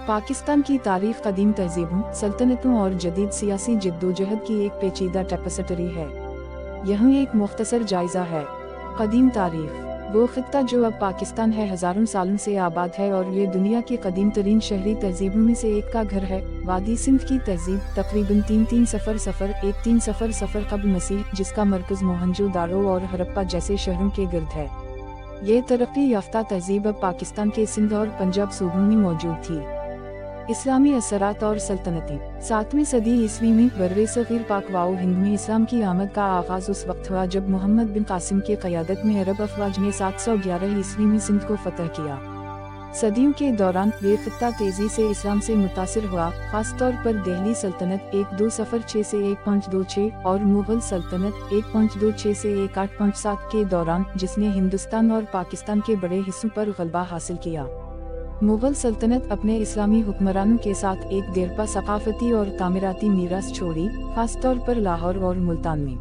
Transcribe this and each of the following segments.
पाकिस्तान की तारीख कदीम तहजीबों, सल्तनतों और जदीद सियासी जद्दोजहद की एक पेचीदा टेपेस्ट्री है। यहाँ एक मुख्तसर जायजा है। कदीम तारीख। वो खित्ता जो अब पाकिस्तान है हजारों सालों से आबाद है और ये दुनिया के कदीम तरीन शहरी तहजीबों में से एक का घर है। वादी सिंध की तहजीब तकरीबन 330 कब्ल मसीह, जिसका मरकज मोहनजोदारो और हड़प्पा जैसे शहरों के गिर्द है। ये तरक्की याफ्ता तहजीब अब पाकिस्तान के सिंध और पंजाब सूबों में मौजूद थी। इस्लामी असरात और सल्तनतें। 7वीं सदी ईस्वी में बर्रे सगीर पाक वाओ हिंद में इस्लाम की आमद का आगाज उस वक्त हुआ जब मोहम्मद बिन कासिम के क़यादत में अरब अफवाज ने 711 ईस्वी में सिंध को फतह किया। सदियों के दौरान ये खित्ता तेजी से इस्लाम से मुतासिर हुआ, खास तौर पर दिल्ली सल्तनत 1206 से 1526 और मुगल सल्तनत 1526 से 1857 के दौरान, जिसने हिंदुस्तान और पाकिस्तान के बड़े हिस्सों पर गलबा हासिल किया। मुगल सल्तनत अपने इस्लामी हुक्मरानों के साथ एक देरपा सकाफती और तामीराती मीरास छोड़ी, खास तौर पर लाहौर और मुल्तान में।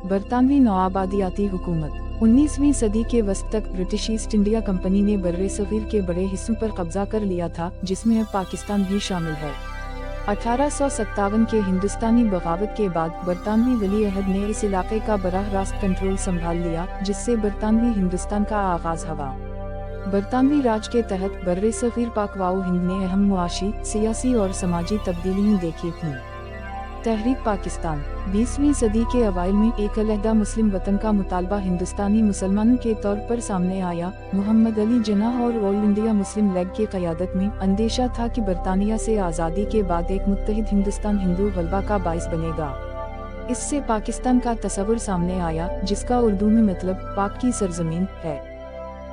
बरतानवी नौआबादियाती हुकूमत। 19वीं सदी के वस्त तक ब्रिटिश ईस्ट इंडिया कंपनी ने बर्रे सगीर के बड़े हिस्सों पर कब्जा कर लिया था, जिसमें अब पाकिस्तान भी शामिल है। 1857 के हिंदुस्तानी बगावत के बाद बरतानवी वली अहद ने इस इलाके का बराह रास्त कंट्रोल संभाल लिया, जिससे बरतानवी हिंदुस्तान का आगाज हुआ। बरतानवी राज के तहत बर्रे सगीर पाक वाओ हिंद ने अहम मुआशी, सियासी और समाजी तब्दीलियां देखी थीं। तहरीक पाकिस्तान। 20वीं सदी के अवाइल में एक अलहदा मुस्लिम वतन का मुतालबा हिंदुस्तानी मुसलमानों के तौर पर सामने आया। मुहम्मद अली जिन्नाह और ऑल इंडिया मुस्लिम लीग की क़यादत में अंदेशा था कि बरतानिया से आज़ादी के बाद एक मुत्तहिद हिंदुस्तान हिंदू गलबा का बाइस बनेगा। इससे पाकिस्तान का तस्वुर सामने आया, जिसका उर्दू में मतलब पाक की सरजमीन है।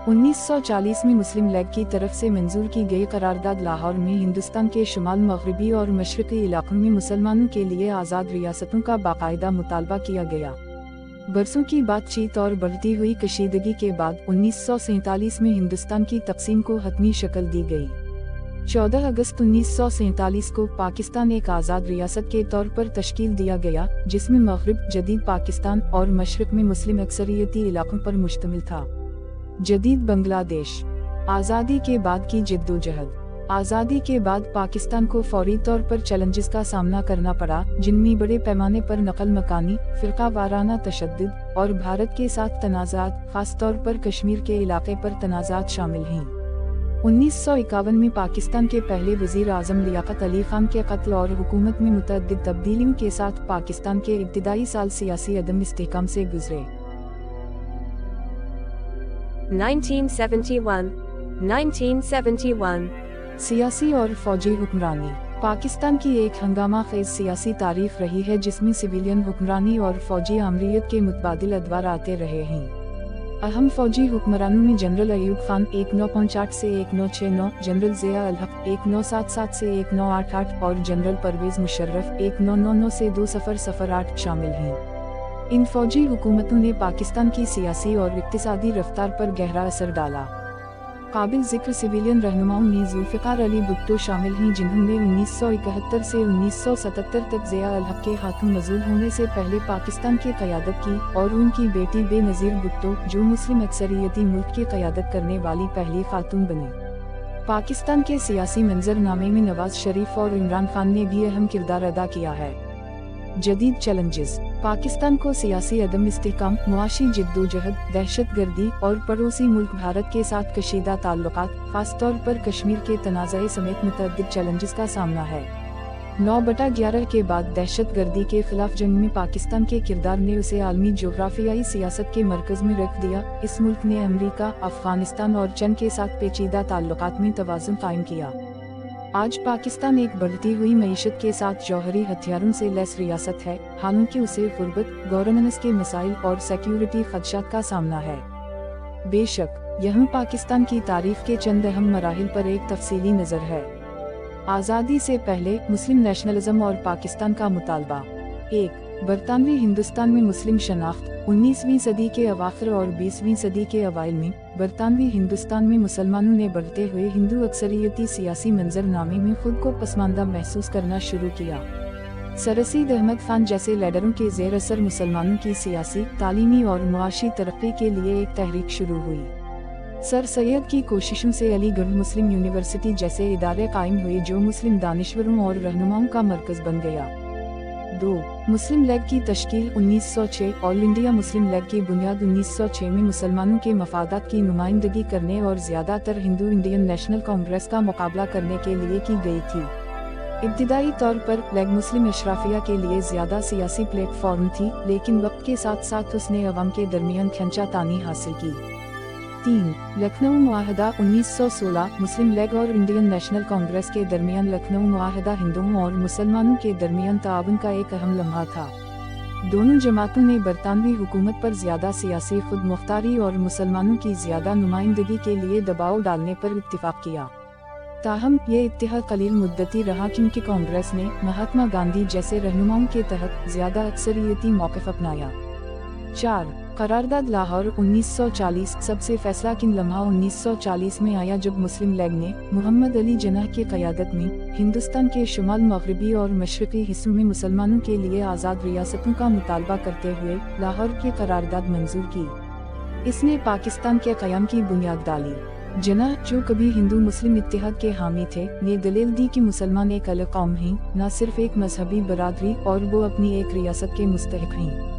1940 में मुस्लिम लीग की तरफ से मंजूर की गई करारदाद लाहौर में हिंदुस्तान के शुमाल मगरबी और मशरक़ी इलाकों में मुसलमानों के लिए आज़ाद रियासतों का बाकायदा मुतालबा किया गया। बरसों की बातचीत और बढ़ती हुई कशीदगी के बाद 1947 में हिंदुस्तान की तकसीम को हतमी शक्ल दी गई। 14 अगस्त 1947 को पाकिस्तान एक आज़ाद रियासत के तौर पर तश्कील दिया गया, जिसमें मगरिब, जदीद पाकिस्तान और मशरक़ में मुस्लिम अक्सरियती इलाकों पर मुश्तमिल था। जदीद बांग्लादेश। आज़ादी के बाद की जद्दोजहद। आज़ादी के बाद पाकिस्तान को फौरी तौर पर चैलेंजेस का सामना करना पड़ा, जिनमें बड़े पैमाने पर नकल मकानी, फ़िरका वाराना तशद्दुद और भारत के साथ तनाज़ात, खास तौर पर कश्मीर के इलाके पर तनाज़ात शामिल हैं। 1951 में पाकिस्तान के पहले वज़ीर आज़म लियाकत अली खान के कत्ल और हुकूमत में मुतअद्दिद तब्दीलियों के साथ पाकिस्तान के इब्तिदाई साल सियासी अदम इस्तेहकाम से गुजरे। 1971 सियासी और फौजी हुक्मरानी। पाकिस्तान की एक हंगामा खेज सियासी तारीख रही है, जिसमें सिविलियन हुक्मरानी और फौजी आमरीत के मुतबादिल अदवार आते रहे हैं। अहम फौजी हुक्मरानों में जनरल अयूब खान 1958 से 1969, जनरल ज़िया अल हक 1977 से 1988 और जनरल परवेज मुशर्रफ 1999 से 2008 शामिल हैं। इन फौजी हुकूमतों ने पाकिस्तान की सियासी और इक्तिसादी रफ्तार पर गहरा असर डाला। काबिल जिक्र सिविलियन रहनुमाओं में जुल्फ़िकार अली भुट्टो शामिल हैं, जिन्होंने 1971 से 1977 तक ज़िया अल हक के हाथों मज़ूल होने से पहले पाकिस्तान की क़यादत की, और उनकी बेटी बेनज़ीर भुट्टो, जो मुस्लिम अक्सरियती मुल्क की क़यादत करने वाली पहली खातून बनी। पाकिस्तान के सियासी मंजरनामे में नवाज शरीफ और इमरान खान ने भी अहम किरदार अदा किया है। जदीद चैलेंजेस। पाकिस्तान को सियासी अदम इस्तेहकाम, मुआशी जद्दोजहद, दहशतगर्दी और पड़ोसी मुल्क भारत के साथ कशीदा ताल्लुकात, खास तौर पर कश्मीर के तनाज़े समेत मुतअद्दिद चैलेंजेस का सामना है। 9/11 के बाद दहशतगर्दी के खिलाफ जंग में पाकिस्तान के किरदार ने उसे आलमी जोग्राफियाई सियासत के मरकज में रख दिया। इस मुल्क ने अमरीका, अफगानिस्तान और चीन के साथ पेचीदा ताल्लुकात में तवाज़ुन कायम किया। आज पाकिस्तान एक बढ़ती हुई मईशत के साथ जौहरी हथियारों से लैस रियासत है, हालांकि उसे गुर्बत, गवर्नेंस के मसाइल और सिक्योरिटी खदशात का सामना है। बेशक, यहाँ पाकिस्तान की तारीख के चंद अहम मराहिल पर एक तफसीली नज़र है। आज़ादी से पहले मुस्लिम नेशनलिज्म और पाकिस्तान का मुतालबा। 1. बरतानवी हिंदुस्तान में मुस्लिम शनाख्त। 19वीं सदी के अवाखिर और 20वीं सदी के अवाइल में बरतानवी हिंदुस्तान में मुसलमानों ने बढ़ते हुए हिंदू अक्सरियती सियासी मंजरनामे में खुद को पसमानदा महसूस करना शुरू किया। सरसीद अहमद खान जैसे लीडरों के ज़ेर असर मुसलमानों की सियासी, तालीमी और मुआशी तरक्की के लिए एक तहरीक शुरू हुई। सर सैयद की कोशिशों से अलीगढ़ मुस्लिम यूनिवर्सिटी जैसे इदारे कायम हुए जो मुस्लिम दानिश्वरों और रहनुमाओं का मरकज बन गया। 2. मुस्लिम लीग की तश्कील 1906। ऑल इंडिया मुस्लिम लीग की बुनियाद 1906 में मुसलमानों के मफादात की नुमाइंदगी करने और ज़्यादातर हिंदू इंडियन नेशनल कांग्रेस का मुकाबला करने के लिए की गई थी। इब्तिदाई तौर पर लीग मुस्लिम अशराफिया के लिए ज़्यादा सियासी प्लेटफॉर्म थी, लेकिन वक्त के साथ साथ उसने अवाम के दरमियान खींचातानी हासिल की। 3. लखनऊ मुआहदा 1916। मुस्लिम लीग और इंडियन नेशनल कांग्रेस के दरमियान लखनऊ मुआहदा हिंदुओं और मुसलमानों के दरमियान ताउन का एक अहम लम्हा था। दोनों जमातों ने बरतानवी हुकूमत पर ज़्यादा सियासी खुद मुख्तारी और मुसलमानों की ज़्यादा नुमाइंदगी के लिए दबाव डालने पर इत्तिफाक किया। ताहम ये इत्तेहाद कलील मुद्दती रहा क्योंकि कांग्रेस ने महात्मा गांधी जैसे रहनुमाओं के तहत ज़्यादा अक्सरियती मौक़िफ़ अपनाया। 4. करारदाद लाहौर 1940। सबसे फैसला किन लम्हा 1940 में आया जब मुस्लिम लीग ने मोहम्मद अली जिन्नाह की क़यादत में हिंदुस्तान के शुमाल मगरबी और मशरक़ी हिस्सों में मुसलमानों के लिए आज़ाद रियासतों का मुतालबा करते हुए लाहौर की करारदाद मंजूर की। इसने पाकिस्तान के क़याम की बुनियाद डाली। जिन्नाह, जो कभी हिंदू मुस्लिम इत्तेहाद के हामी थे, ने दलील दी कि मुसलमान एक अलग कौम हैं, न सिर्फ एक मजहबी बरादरी, और वो अपनी एक रियासत के मुस्तहिक हैं।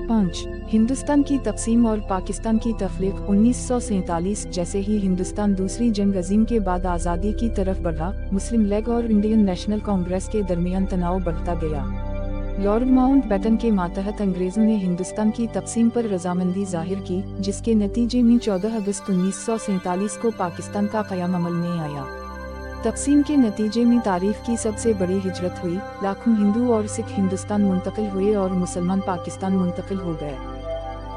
5. हिंदुस्तान की तकसीम और पाकिस्तान की तफ्रीक 1947। जैसे ही हिंदुस्तान दूसरी जंग अजीम के बाद आज़ादी की तरफ बढ़ा, मुस्लिम लीग और इंडियन नेशनल कांग्रेस के दरमियान तनाव बढ़ता गया। लॉर्ड माउंटबेटन के मातहत अंग्रेजों ने हिंदुस्तान की तकसीम पर रजामंदी जाहिर की, जिसके नतीजे में 14 अगस्त 1947 को पाकिस्तान का क़याम अमल में आया। तकसीम के नतीजे में तारीख की सबसे बड़ी हिजरत हुई, लाखों हिंदू और सिख हिंदुस्तान मुंतकिल हुए और मुसलमान पाकिस्तान मुंतकिल हो गए।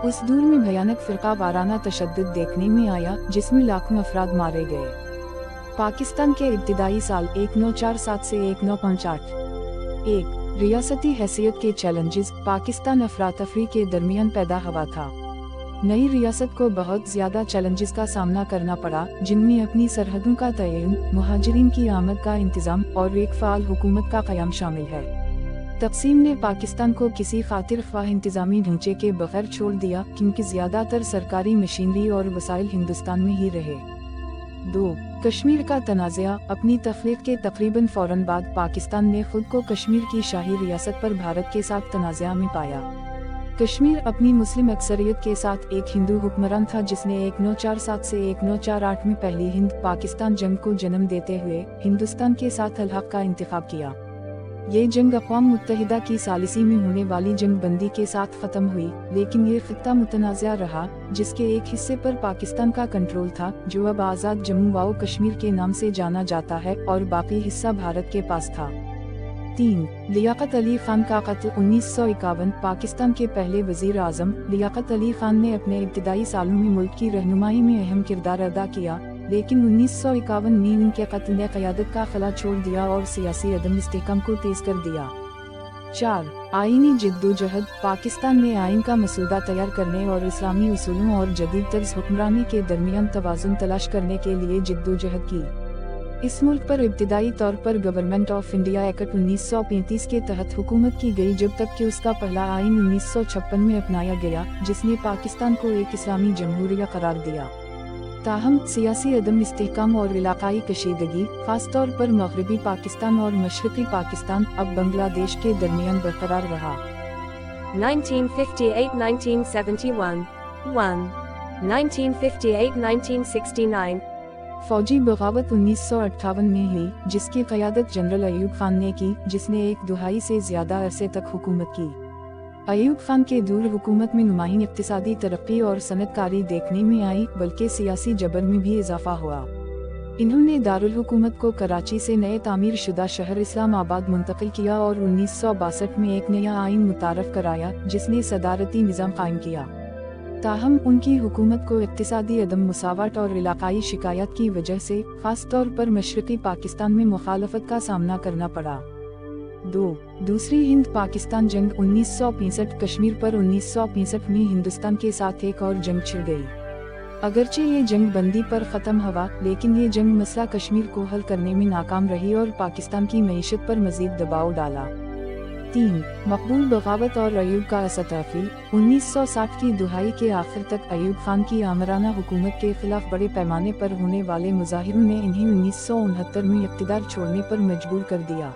उस दूर में भयानक फ़िरका वाराना तशद्दुद देखने में आया, जिसमें लाखों अफराद मारे गए। पाकिस्तान के इब्तिदाई साल 1947 से 1958। 1. रियासती हैसियत के चैलेंजेस। पाकिस्तान अफरातफरी के दरमियान पैदा हुआ था। नई रियासत को बहुत ज़्यादा चैलेंजेस का सामना करना पड़ा, जिनमें अपनी सरहदों का तयन, मुहाजिरीन की आमद का इंतज़ाम और एक फ़ाल हुकूमत का क़याम शामिल है। तक़सीम ने पाकिस्तान को किसी खातिर ख्वाह इंतज़ामी ढांचे के बगैर छोड़ दिया, क्योंकि ज़्यादातर सरकारी मशीनरी और वसाइल हिंदुस्तान में ही रहे। 2. कश्मीर का तनाज़ा। अपनी तख्लीक के तकरीबन फ़ौरन बाद पाकिस्तान ने खुद को कश्मीर की शाही रियासत पर भारत के साथ तनाज़ा में पाया। कश्मीर अपनी मुस्लिम अक्सरियत के साथ एक हिंदू हुक्मरान था, जिसने 1947 से 1948 में पहली हिंद पाकिस्तान जंग को जन्म देते हुए हिंदुस्तान के साथ अलहक़ का इंतखाब किया। ये जंग अक़वाम मुत्तहिदा की सालिसी में होने वाली जंग बंदी के साथ ख़त्म हुई, लेकिन ये ख़ित्ता मुतनाज़ा रहा, जिसके एक हिस्से पर पाकिस्तान का कंट्रोल था, जो अब आज़ाद जम्मू व कश्मीर के नाम से जाना जाता है, और बाकी हिस्सा भारत के पास था। 3. लियाकत अली खान का कत्ल 1951। पाकिस्तान के पहले वज़ीर आज़म लियाकत अली खान ने अपने इब्तिदाई सालों में मुल्क की रहनुमाई में अहम किरदार अदा किया, लेकिन 1951 में उनके कत्ल ने क़यादत का खला छोड़ दिया और सियासी अदम इस्तेहकाम को तेज़ कर दिया। 4. आईनी जिद्दोजहद। पाकिस्तान ने आइन का मसूदा तैयार करने और इस्लामी उसूलों और जदीद तर्ज हुक्मरानी के दरमियान तवाज़ुन तलाश करने के लिए जिद्दोजहद की। इस मुल्क पर इब्तिदाई तौर पर गवर्नमेंट ऑफ इंडिया एक्ट 1935 के तहत हुकूमत की गई, जब तक कि उसका पहला आइन 1956 में अपनाया गया, जिसने पाकिस्तान को एक इस्लामी जमहूरिया करार दिया। ताहम सियासी अदम इस्तेहकाम और इलाकाई कशीदगी, खास तौर पर मगरबी पाकिस्तान और मशरक़ी पाकिस्तान, अब बांग्लादेश के दरमियान बरकरार रहा। 1958-1971 1. 1958-1969 फौजी बगावत 1958 में हुई, जिसकी क़यादत जनरल अयूब खान ने की, जिसने एक दुहाई से ज़्यादा अरसे तक हुकूमत की। अयूब खान के दूर हुकूमत में नुमाइन इक़्तिसादी तरक्की और सनतकारी देखने में आई, बल्कि सियासी जबर में भी इजाफा हुआ। इन्होंने दारुल हुकूमत को कराची से नए तामीर शुदा शहर इस्लामाबाद मुंतकिल किया और 1962 में एक नया आइन मुतारफ़ कराया, जिसने सदारती निज़ाम कायम किया। ताहम उनकी हुकूमत को इक़्तिसादी अदम मुसावत और इलाकाई शिकायत की वजह से ख़ास तौर पर मशरक़ी पाकिस्तान में मुखालफत का सामना करना पड़ा। 2. दूसरी हिंद पाकिस्तान जंग 1965। कश्मीर पर 1965 में हिंदुस्तान के साथ एक और जंग छिड़ गई। अगरचे ये जंग बंदी पर ख़त्म हुआ, लेकिन ये जंग मसला कश्मीर को हल करने में नाकाम रही और पाकिस्तान की मईशत पर मज़ीद दबाव डाला। 3. मकबूल बगावत और अयूब का असतरफी। 1960 की दुहाई के आखिर तक अयूब खान की आमराना हुकूमत के खिलाफ बड़े पैमाने पर होने वाले मुजाहिरों ने इन्हें 1969 में इक़्तिदार छोड़ने पर मजबूर कर दिया।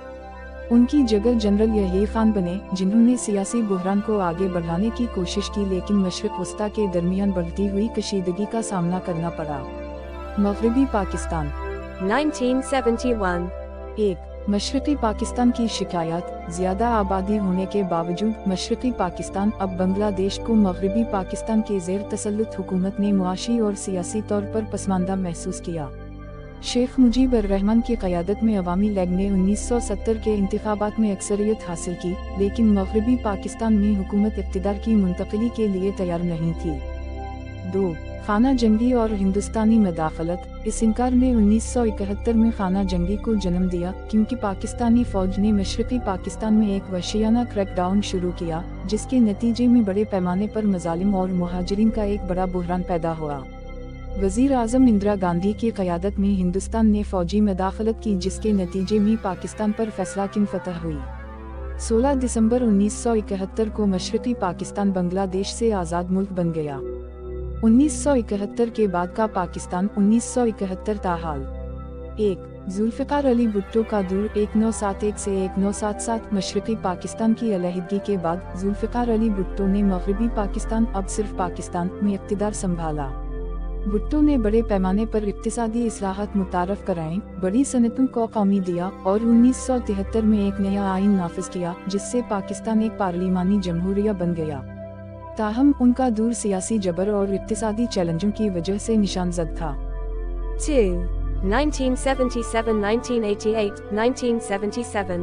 उनकी जगह जनरल यही खान बने, जिन्होंने सियासी बहरान को आगे बढ़ाने की कोशिश की, लेकिन मशरिक़ वस्ता के दरमियान बढ़ती हुई कशीदगी का सामना करना पड़ा। मगरबी पाकिस्तान 1971. 1. मशरक़ी पाकिस्तान की शिकायत। ज़्यादा आबादी होने के बावजूद मशरक़ी पाकिस्तान अब बांग्लादेश को मगरबी पाकिस्तान के ज़ेर तसल्लुत हुकूमत ने मुआशी और सियासी तौर पर पसमानदा महसूस किया। शेख मुजीब उर-रहमान की क़यादत में अवामी लीग ने 1970 के इंतखाबात में अक्सरियत हासिल की, लेकिन मगरबी पाकिस्तान में हुकूमत इक़्तिदार की मुंतक़िली के लिए तैयार नहीं थी। 2. खाना जंगी और हिंदुस्तानी मदाखलत। इस इनकार ने 1971 में खाना जंगी को जन्म दिया, क्योंकि पाकिस्तानी फ़ौज ने मशरक़ी पाकिस्तान में एक वहशियाना क्रैकडाउन शुरू किया, जिसके नतीजे में बड़े पैमाने पर मज़ालिम और मुहाजिरीन का एक बड़ा बहरान पैदा हुआ। वज़ीर आज़म इंदिरा गांधी की क़यादत में हिंदुस्तान ने फ़ौजी मदाखलत की, जिसके नतीजे में पाकिस्तान पर फैसलाकुन फतह हुई। 16 दिसंबर 1971 को मशरक़ी पाकिस्तान बांग्लादेश से आज़ाद मुल्क बन गया। 1971 के बाद का पाकिस्तान। 1971 ताहाल। 1. जुल्फ़िकार अली भुट्टो का दूर 1971 से 1977। मशरक़ी पाकिस्तान की अलहदगी के बाद जुल्फ़िकार अली भुट्टो ने मगरबी पाकिस्तान, अब सिर्फ पाकिस्तान, में इक़्तिदार संभाला। भुट्टो ने बड़े पैमाने पर इक़्तिसादी इस्लाहात मुतारफ़ कराएं, बड़ी सनतों को कौमी दिया और 1973 में एक नया आइन नाफिज किया, जिससे पाकिस्तान एक पार्लिमानी जमहूरिया बन गया। ताहम उनका दूर सियासी जबर और इक़्तिसादी चैलेंजों की वजह से निशानज़द था। 2. 1977, 1988, 1977.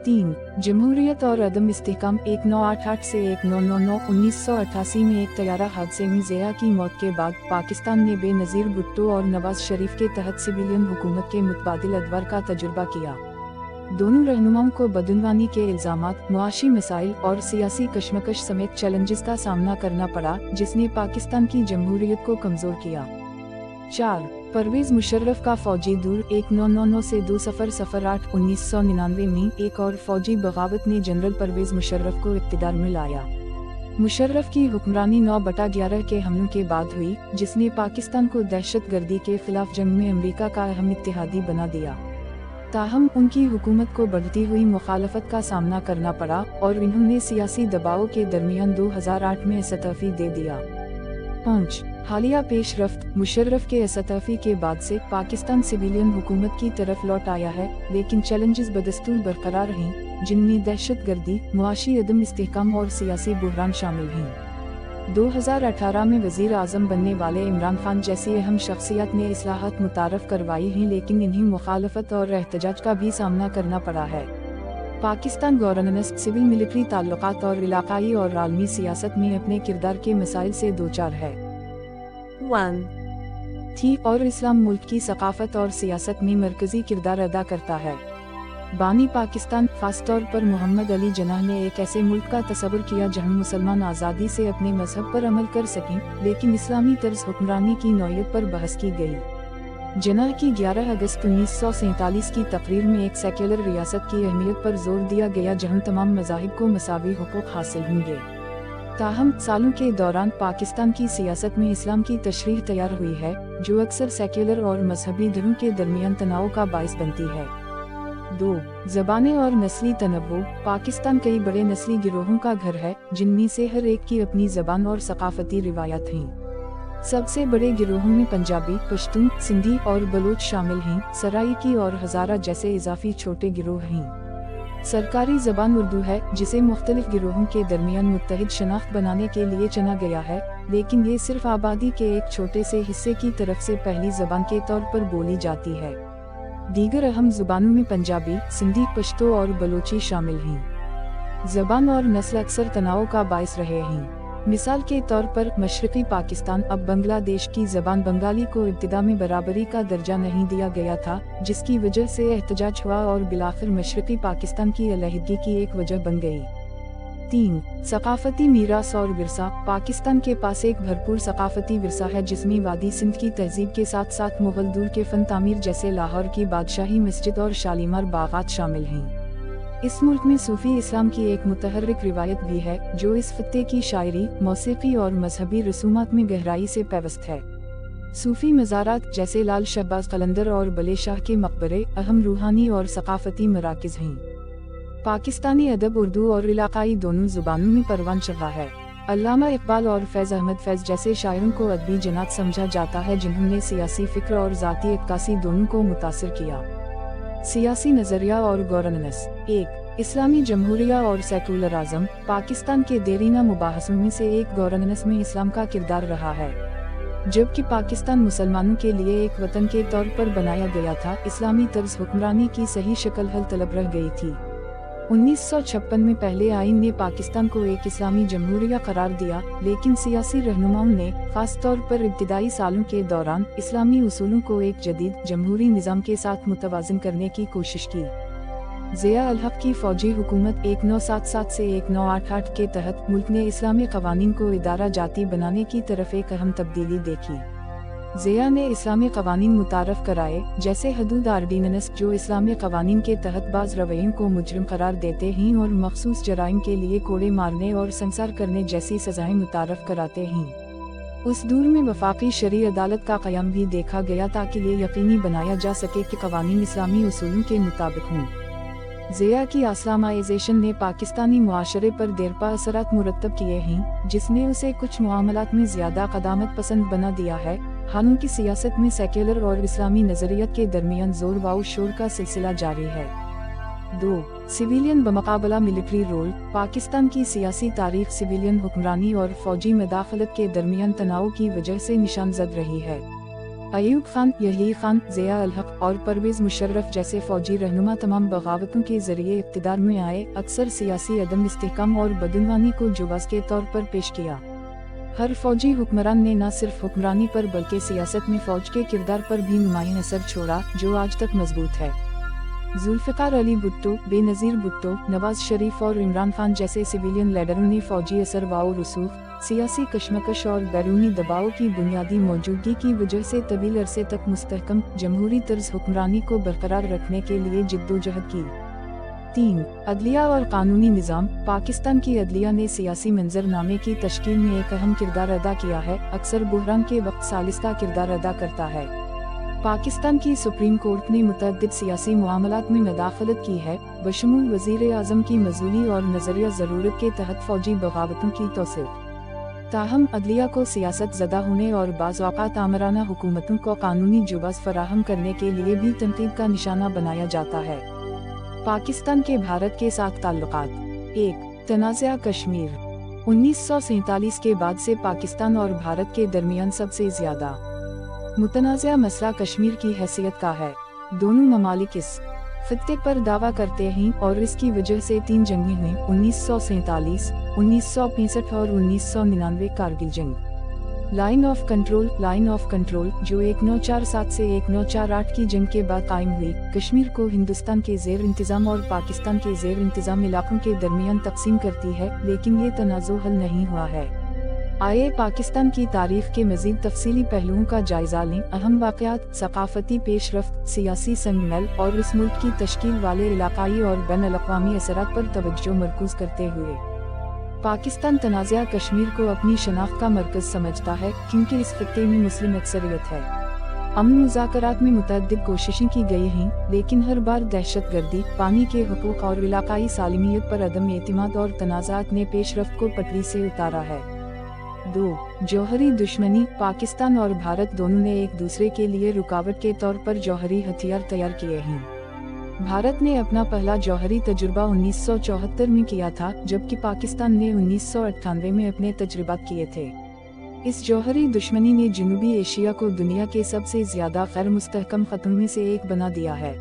3. जमहूरियत और अदम इस्तेहकाम। 1988 से 1999। 1988 में एक तैयारा हादसे में ज़िया की मौत के बाद पाकिस्तान ने बेनज़ीर भुट्टो और नवाज शरीफ के तहत सिविलियन हुकूमत के मुतबादिल अदवार का तजुर्बा किया। दोनों रहनुमाओं को बदनवानी के इल्ज़ामात, मुआशी मसाइल और सियासी कशमकश समेत चैलेंजेस का सामना करना पड़ा, जिसने पाकिस्तान की जमहूरियत को कमज़ोर किया। 4. परवेज़ मुशर्रफ का फ़ौजी दूर। 1999 से 2 सफ़र 8 1999 में एक और फ़ौजी बगावत ने जनरल परवेज़ मुशर्रफ को इक़्तिदार में लाया। मुशर्रफ की हुक्मरानी 9/11 के हमलों के बाद हुई, जिसने पाकिस्तान को दहशतगर्दी के खिलाफ जंग में अमरीका का अहम इत्तेहादी बना दिया। ताहम उनकी हुकूमत को बढ़ती हुई मुखालफत का सामना करना पड़ा और इन्होंने सियासी दबाव के दरमियान 2008 में इस्तीफ़ा दे दिया। 5. हालिया पेशरफ्त। मुशर्रफ के इस्तीफ़े के बाद से पाकिस्तान सिविलियन हुकूमत की तरफ लौट आया है, लेकिन चैलेंजेस बदस्तूर बरकरार हैं, जिनमें दहशतगर्दी, मुआशी अदम इस्तेहकाम और सियासी बहरान शामिल हैं। 2018 में वज़ीर आज़म बनने वाले इमरान खान जैसी अहम शख्सियत ने इस्लाहात मुतारफ़ करवाई हैं, लेकिन इन्हें मुखालफत और एहतजाज का भी सामना करना पड़ा है। पाकिस्तान गवर्नेंस, सिविल मिलिट्री ताल्लुकात और इलाकाई और आलमी सियासत में अपने किरदार के मसाइल से दो चार है। 1. थी और इस्लाम मुल्क की सकाफत और सियासत में मरकजी किरदार अदा करता है। बानी पाकिस्तान, खास तौर पर मोहम्मद अली जिन्नाह ने एक ऐसे मुल्क का तसव्वुर किया जहां मुसलमान आज़ादी से अपने मजहब पर अमल कर सकें, लेकिन इस्लामी तर्ज हुक्मरानी की नौयत पर बहस की गई। जिन्नाह की 11 अगस्त 1947 की तकरीर में एक सेक्युलर रियासत की अहमियत पर जोर दिया गया जहां तमाम मज़ाहिब को मसावी हुकूक हासिल होंगे। ताहम सालों के दौरान पाकिस्तान की सियासत में इस्लाम की तशरीह तैयार हुई है, जो अक्सर सेक्युलर और मजहबी धड़ों के दरमियान तनाव का बाइस बनती है। 2. ज़बानें और नस्ली तनव्वुर। पाकिस्तान कई बड़े नस्ली गिरोहों का घर है, जिनमें से हर एक की अपनी ज़बान और सकाफती रिवायत हैं। सबसे बड़े गिरोहों में पंजाबी, पश्तून, सिंधी और बलोच शामिल हैं। सराइकी और हज़ारा जैसे इजाफी छोटे गिरोह हैं। सरकारी ज़बान उर्दू है, जिसे मुख्तलिफ गिरोहों के दरमियान मुत्तहिद शनाख्त बनाने के लिए चुना गया है, लेकिन ये सिर्फ आबादी के एक छोटे से हिस्से की तरफ से पहली ज़बान के तौर पर बोली जाती है। दीगर अहम ज़ुबानों में पंजाबी, सिंधी, पश्तो और बलोची शामिल हैं। ज़बान और नस्ल अक्सर तनाव का बाइस रहे हैं। मिसाल के तौर पर मशरक़ी पाकिस्तान, अब बांग्लादेश की ज़बान बंगाली को इब्तिदा में बराबरी का दर्जा नहीं दिया गया था, जिसकी वजह से एहतजाज हुआ और बिलाखिर मशरक़ी पाकिस्तान की अलहदगी की एक वजह बन गई। 3. सकाफती मीरास और विरसा। पाकिस्तान के पास एक भरपूर सकाफती विरसा है जिसमें वादी सिंध की तहजीब के साथ साथ मुगल दौर के फन तामीर जैसे लाहौर की बादशाही मस्जिद और शालीमार बागात शामिल हैं। इस मुल्क में सूफी इस्लाम की एक मुतहर्रिक रिवायत भी है जो इस खत्ते की शायरी, मौसीकी और मजहबी रसूमात में गहराई से पैवस्त है। सूफी मज़ारात जैसे लाल शहबाज कलंदर और बले शाह के मकबरे अहम रूहानी और सकाफती मराकिज़ हैं। पाकिस्तानी अदब उर्दू और इलाकाई दोनों जुबानों में परवान चढ़ा है। अल्लामा इकबाल और फैज़ अहमद फैज़ जैसे शायरों को अदबी जन्नत समझा जाता है जिन्होंने सियासी फ़िक्र और ज़ाती अक्कासी दोनों को मुतासिर किया। सियासी नज़रिया और गवर्नेंस। 1. इस्लामी जमहूरिया और सेकुलरिज़म। पाकिस्तान के देरीना मुबाहसों में से एक गवर्नेंस में इस्लाम का किरदार रहा है। जबकि पाकिस्तान मुसलमानों के लिए एक वतन के तौर पर बनाया गया था, इस्लामी तर्ज हुक्मरानी की सही शक्ल हल तलब रह गई थी। 1956 में पहले आईन ने पाकिस्तान को एक इस्लामी जमहूरिया करार दिया, लेकिन सियासी रहनुमाओं ने खास तौर पर इब्तिदाई सालों के दौरान इस्लामी उसूलों को एक जदीद जमहूरी निज़ाम के साथ मुतवाज़िन करने की कोशिश की। ज़िया अल हक की फौजी हुकूमत 1977 से 1988 के तहत मुल्क ने इस्लामी कवानीन को इदारा जाती बनाने की तरफ एक अहम तब्दीली देखी। ज़िया ने इस्लामी कवानीन मुतारफ कराए जैसे हदूद आर्डीनेंस जो इस्लामी कवानीन के तहत बाज़ रवैयों को मुजरिम करार देते हैं और मखसूस जराइम के लिए कोड़े मारने और संसार करने जैसी सज़ाएं मुतारफ कराते हैं। उस दूर में वफाकी शरई अदालत का क़याम भी देखा गया ताकि ये यकीनी बनाया जा सके कि कवानीन इस्लामी उसूलों के मुताबिक हों। ज़िया की इस्लामाइजेशन ने पाकिस्तानी मुआशरे पर देरपा असरात मुरतब किए हैं, जिसने उसे कुछ मामलात में ज़्यादा क़दामत पसंद बना दिया है। हालांकि सियासत में सेक्युलर और इस्लामी नज़रियत के दरमियान ज़ोर व शोर का सिलसिला जारी है। 2. सिविलियन बमुकाबला मिलिट्री रोल। पाकिस्तान की सियासी तारीख सिविलियन हुक्मरानी और फौजी मदाखलत के दरमियान तनाव की वजह से निशानजद रही है। अयूब खान, यही खान, ज़िया अल हक और परवेज़ मुशर्रफ जैसे फौजी रहनुमा तमाम बगावतों के जरिए इक़्तिदार में आए, अक्सर सियासी अदम इस्तेहकाम और बदनवानी को जुवाज़ के तौर पर पेश किया। हर फौजी हुक्मरान ने न सिर्फ हुक्मरानी पर बल्कि सियासत में फौज के किरदार पर भी नुमायां असर छोड़ा, जो आज तक मजबूत है। जुल्फ़िकार अली भुट्टो, बेनज़ीर भुट्टो, नवाज शरीफ और इमरान खान जैसे सिविलियन लीडरों ने फौजी असर व रसूख, सियासी कशमकश और बैरूनी दबाव की बुनियादी मौजूदगी की वजह से तवील अरसे तक मुस्तहकम जमहूरी तर्ज हुक्मरानी को बरकरार रखने के लिए जिद्दोजहद की। 3. अदलिया और कानूनी निज़ाम। पाकिस्तान की अदलिया ने सियासी मंजरनामे की तश्कील में एक अहम किरदार अदा किया है, अक्सर बुहरान के वक्त सालिस्ता किरदार अदा करता है। पाकिस्तान की सुप्रीम कोर्ट ने मुतअद्दिद सियासी मामलात में मदाखलत की है, बशमूल वज़ीर आज़म की मज़ूली और नज़रिया ज़रूरत के तहत फौजी बगावतों की तौसीक़। ताहम अदलिया को सियासत ज़दा होने और बाज़ औक़ात आमराना हुकूमतों को कानूनी जुबाज़ फराहम करने के लिए भी तनकीद का निशाना बनाया जाता है। पाकिस्तान के भारत के साथ ताल्लुकात। 1. तनाज़ा कश्मीर। 1947 के बाद से पाकिस्तान और भारत के दरमियान सबसे ज़्यादा मुतनाज़ा मसला कश्मीर की हैसियत का है। दोनों ममालिक इस खत्ते पर दावा करते हैं और इसकी वजह से 3 जंगें हुईं, 1947, 1965 और 1999 कारगिल जंग। लाइन ऑफ कंट्रोल जो 1947 से 1948 की जंग के बाद कायम हुई, कश्मीर को हिंदुस्तान के ज़ेर इंतज़ाम और पाकिस्तान के ज़ेर इंतज़ाम इलाकों के दरमियान तकसीम करती है, लेकिन ये तनाज़ो हल नहीं हुआ है। आइए पाकिस्तान की तारीख के मज़ीद तफसीली पहलुओं का जायज़ा लें। अहम वाक़यात, सकाफती पेशरफ्त, सियासी संगमेल और इस मुल्क की तश्कील वाले इलाकाई और बैनुल-अक़वामी असरात पर तवज्जो मरकूज़ करते हुए पाकिस्तान तनाज़ा कश्मीर को अपनी शनाख्त का मरकज़ समझता है, क्योंकि इस खत्ते में मुस्लिम अक्सरियत है। अमन मुज़ाकरात में मुतअद्दिद कोशिशें की गई हैं, लेकिन हर बार दहशतगर्दी, पानी के हुकूक़ और इलाकाई सालिमियत पर अदम एतिमाद और तनाज़ात ने पेशरफ्त को पटरी से उतारा है। 2. जौहरी दुश्मनी। पाकिस्तान और भारत दोनों ने एक दूसरे के लिए रुकावट के तौर पर जौहरी हथियार तैयार किए हैं। भारत ने अपना पहला जौहरी तजुर्बा 1974 में किया था, जबकि पाकिस्तान ने 1998 में अपने तजुर्बात किए थे। इस जौहरी दुश्मनी ने जनूबी एशिया को दुनिया के सबसे ज़्यादा गैर मुस्तहकम खत्तों में से एक बना दिया है,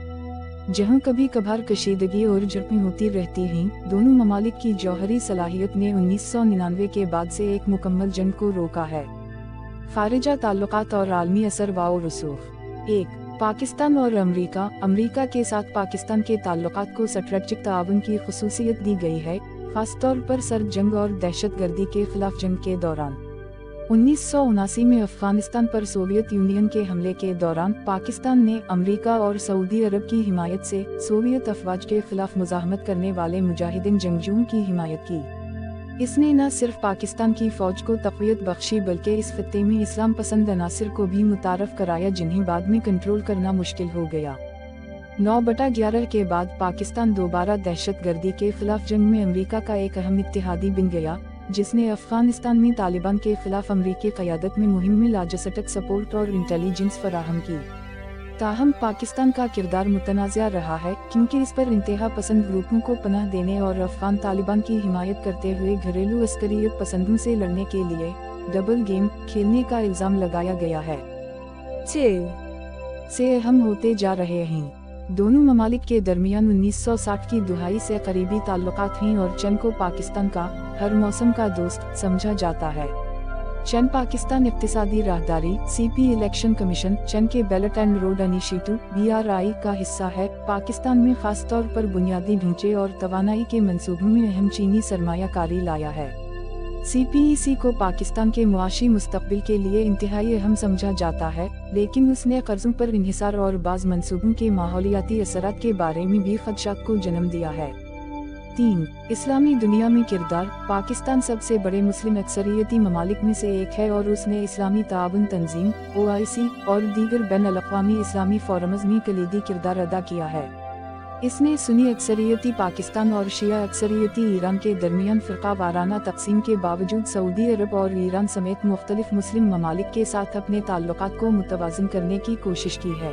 जहां कभी कभार कशीदगी और झड़पें होती रहती हैं। दोनों ममालिक की जौहरी सलाहियत ने 1999 के बाद से एक मुकम्मल जंग को रोका है। खारिजा ताल्लुकात और आलमी असर व रसूख। 1. पाकिस्तान और अमरीका के साथ पाकिस्तान के ताल्लुकात को स्ट्रेटजिक ताआवुन की खुसूसियत दी गई है, खास तौर पर सर्द जंग और दहशतगर्दी के खिलाफ जंग के दौरान। 1979 में अफगानिस्तान पर सोवियत यूनियन के हमले के दौरान पाकिस्तान ने अमेरिका और सऊदी अरब की हिमायत से सोवियत अफवाज के खिलाफ मुजाहमत करने वाले मुजाहिदीन जंगजुओं की हिमायत की। इसने न सिर्फ पाकिस्तान की फौज को तक़वियत बख्शी बल्कि इस खित्ते में इस्लाम पसंद अनासिर को भी मुतारफ कराया जिन्हें बाद में कंट्रोल करना मुश्किल हो गया। 9/11 के बाद पाकिस्तान दोबारा दहशतगर्दी के खिलाफ जंग में अमेरिका का एक अहम इत्तेहादी बन गया, जिसने अफगानिस्तान में तालिबान के खिलाफ अमेरिकी क़यादत में मुहिम में लाजसटक सपोर्ट और इंटेलिजेंस फराहम की। ताहम पाकिस्तान का किरदार मुतनाज़ा रहा है क्योंकि इस पर इंतहा पसंद ग्रुपों को पनाह देने और अफगान तालिबान की हिमायत करते हुए घरेलू अस्करियत पसंदों से लड़ने के लिए डबल गेम खेलने का इल्ज़ाम लगाया गया है। 2 से अहम होते जा रहे हैं। दोनों ममालिक के दरमियान 1960 की दुहाई से करीबी ताल्लुकात हैं और चीन को पाकिस्तान का हर मौसम का दोस्त समझा जाता है। चीन पाकिस्तान इक्तिसादी राहदारी CP इलेक्शन कमीशन चीन के belt and road initiative BRI का हिस्सा है। पाकिस्तान में खास तौर पर बुनियादी ढांचे और तवानाई के मंसूबों में अहम चीनी सरमायाकारी लाया है। CPEC को पाकिस्तान के मुआशी मुस्तकबिल के लिए इंतहाई अहम समझा जाता है, लेकिन उसने कर्जों पर इन्हिसार और बाज़ मंसूबों के माहौलियाती असरात के बारे में भी खदशात को जन्म दिया है। 3 इस्लामी दुनिया में किरदार। पाकिस्तान सबसे बड़े मुस्लिम अक्सरियती ममालिक में से एक है और उसने इस्लामी ताउन तंजीम OIC और दीगर बैन-अल-अक़वामी इस्लामी फोरम्स में कलीदी किरदार अदा किया है। इसने सुन्नी अक्सरियती पाकिस्तान और शिया अक्सरियती ईरान के दरमियान फ़िरका वाराना तक़सीम के बावजूद सऊदी अरब और ईरान समेत मुख्तलिफ मुस्लिम ममालिक के साथ अपने ताल्लुकात को मुतवाज़न करने की कोशिश की है।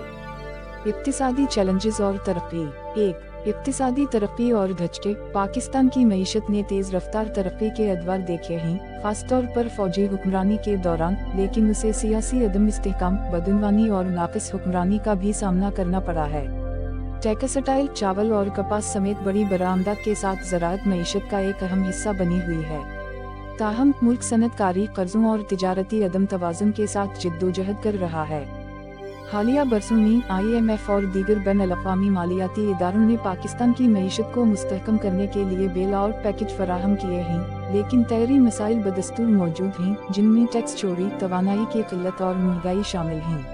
इक्तिसादी चैलेंजेस और तरक्की। 1 इक्तिसादी तरक्की और धचके। पाकिस्तान की मईशत ने तेज़ रफ्तार तरक्की के अदवार देखे हैं, खासतौर पर फौजी हुक्मरानी के दौरान, लेकिन उसे सियासी अदम इस्तेहकाम, बदनवानी और नाक़िस हुक्मरानी का भी सामना करना पड़ा है। टेक्सटाइल, चावल और कपास समेत बड़ी बरामदात के साथ ज़राअत मईशत का एक अहम हिस्सा बनी हुई है। ताहम मुल्क सनतकारी, कर्जों और तिजारती अदम तवाज़ुन के साथ जिद्दोजहद कर रहा है। हालिया बरसों में IMF और दीगर बैन-अल-अक़वामी मालियाती इदारों ने पाकिस्तान की मईशत को मुस्तहकम करने के लिए बेल आउट पैकेज फराहम किए हैं, लेकिन तैयारी मसाइल बदस्तूर मौजूद हैं, जिनमें टैक्स चोरी, तवानाई की किल्लत और महंगाई शामिल हैं।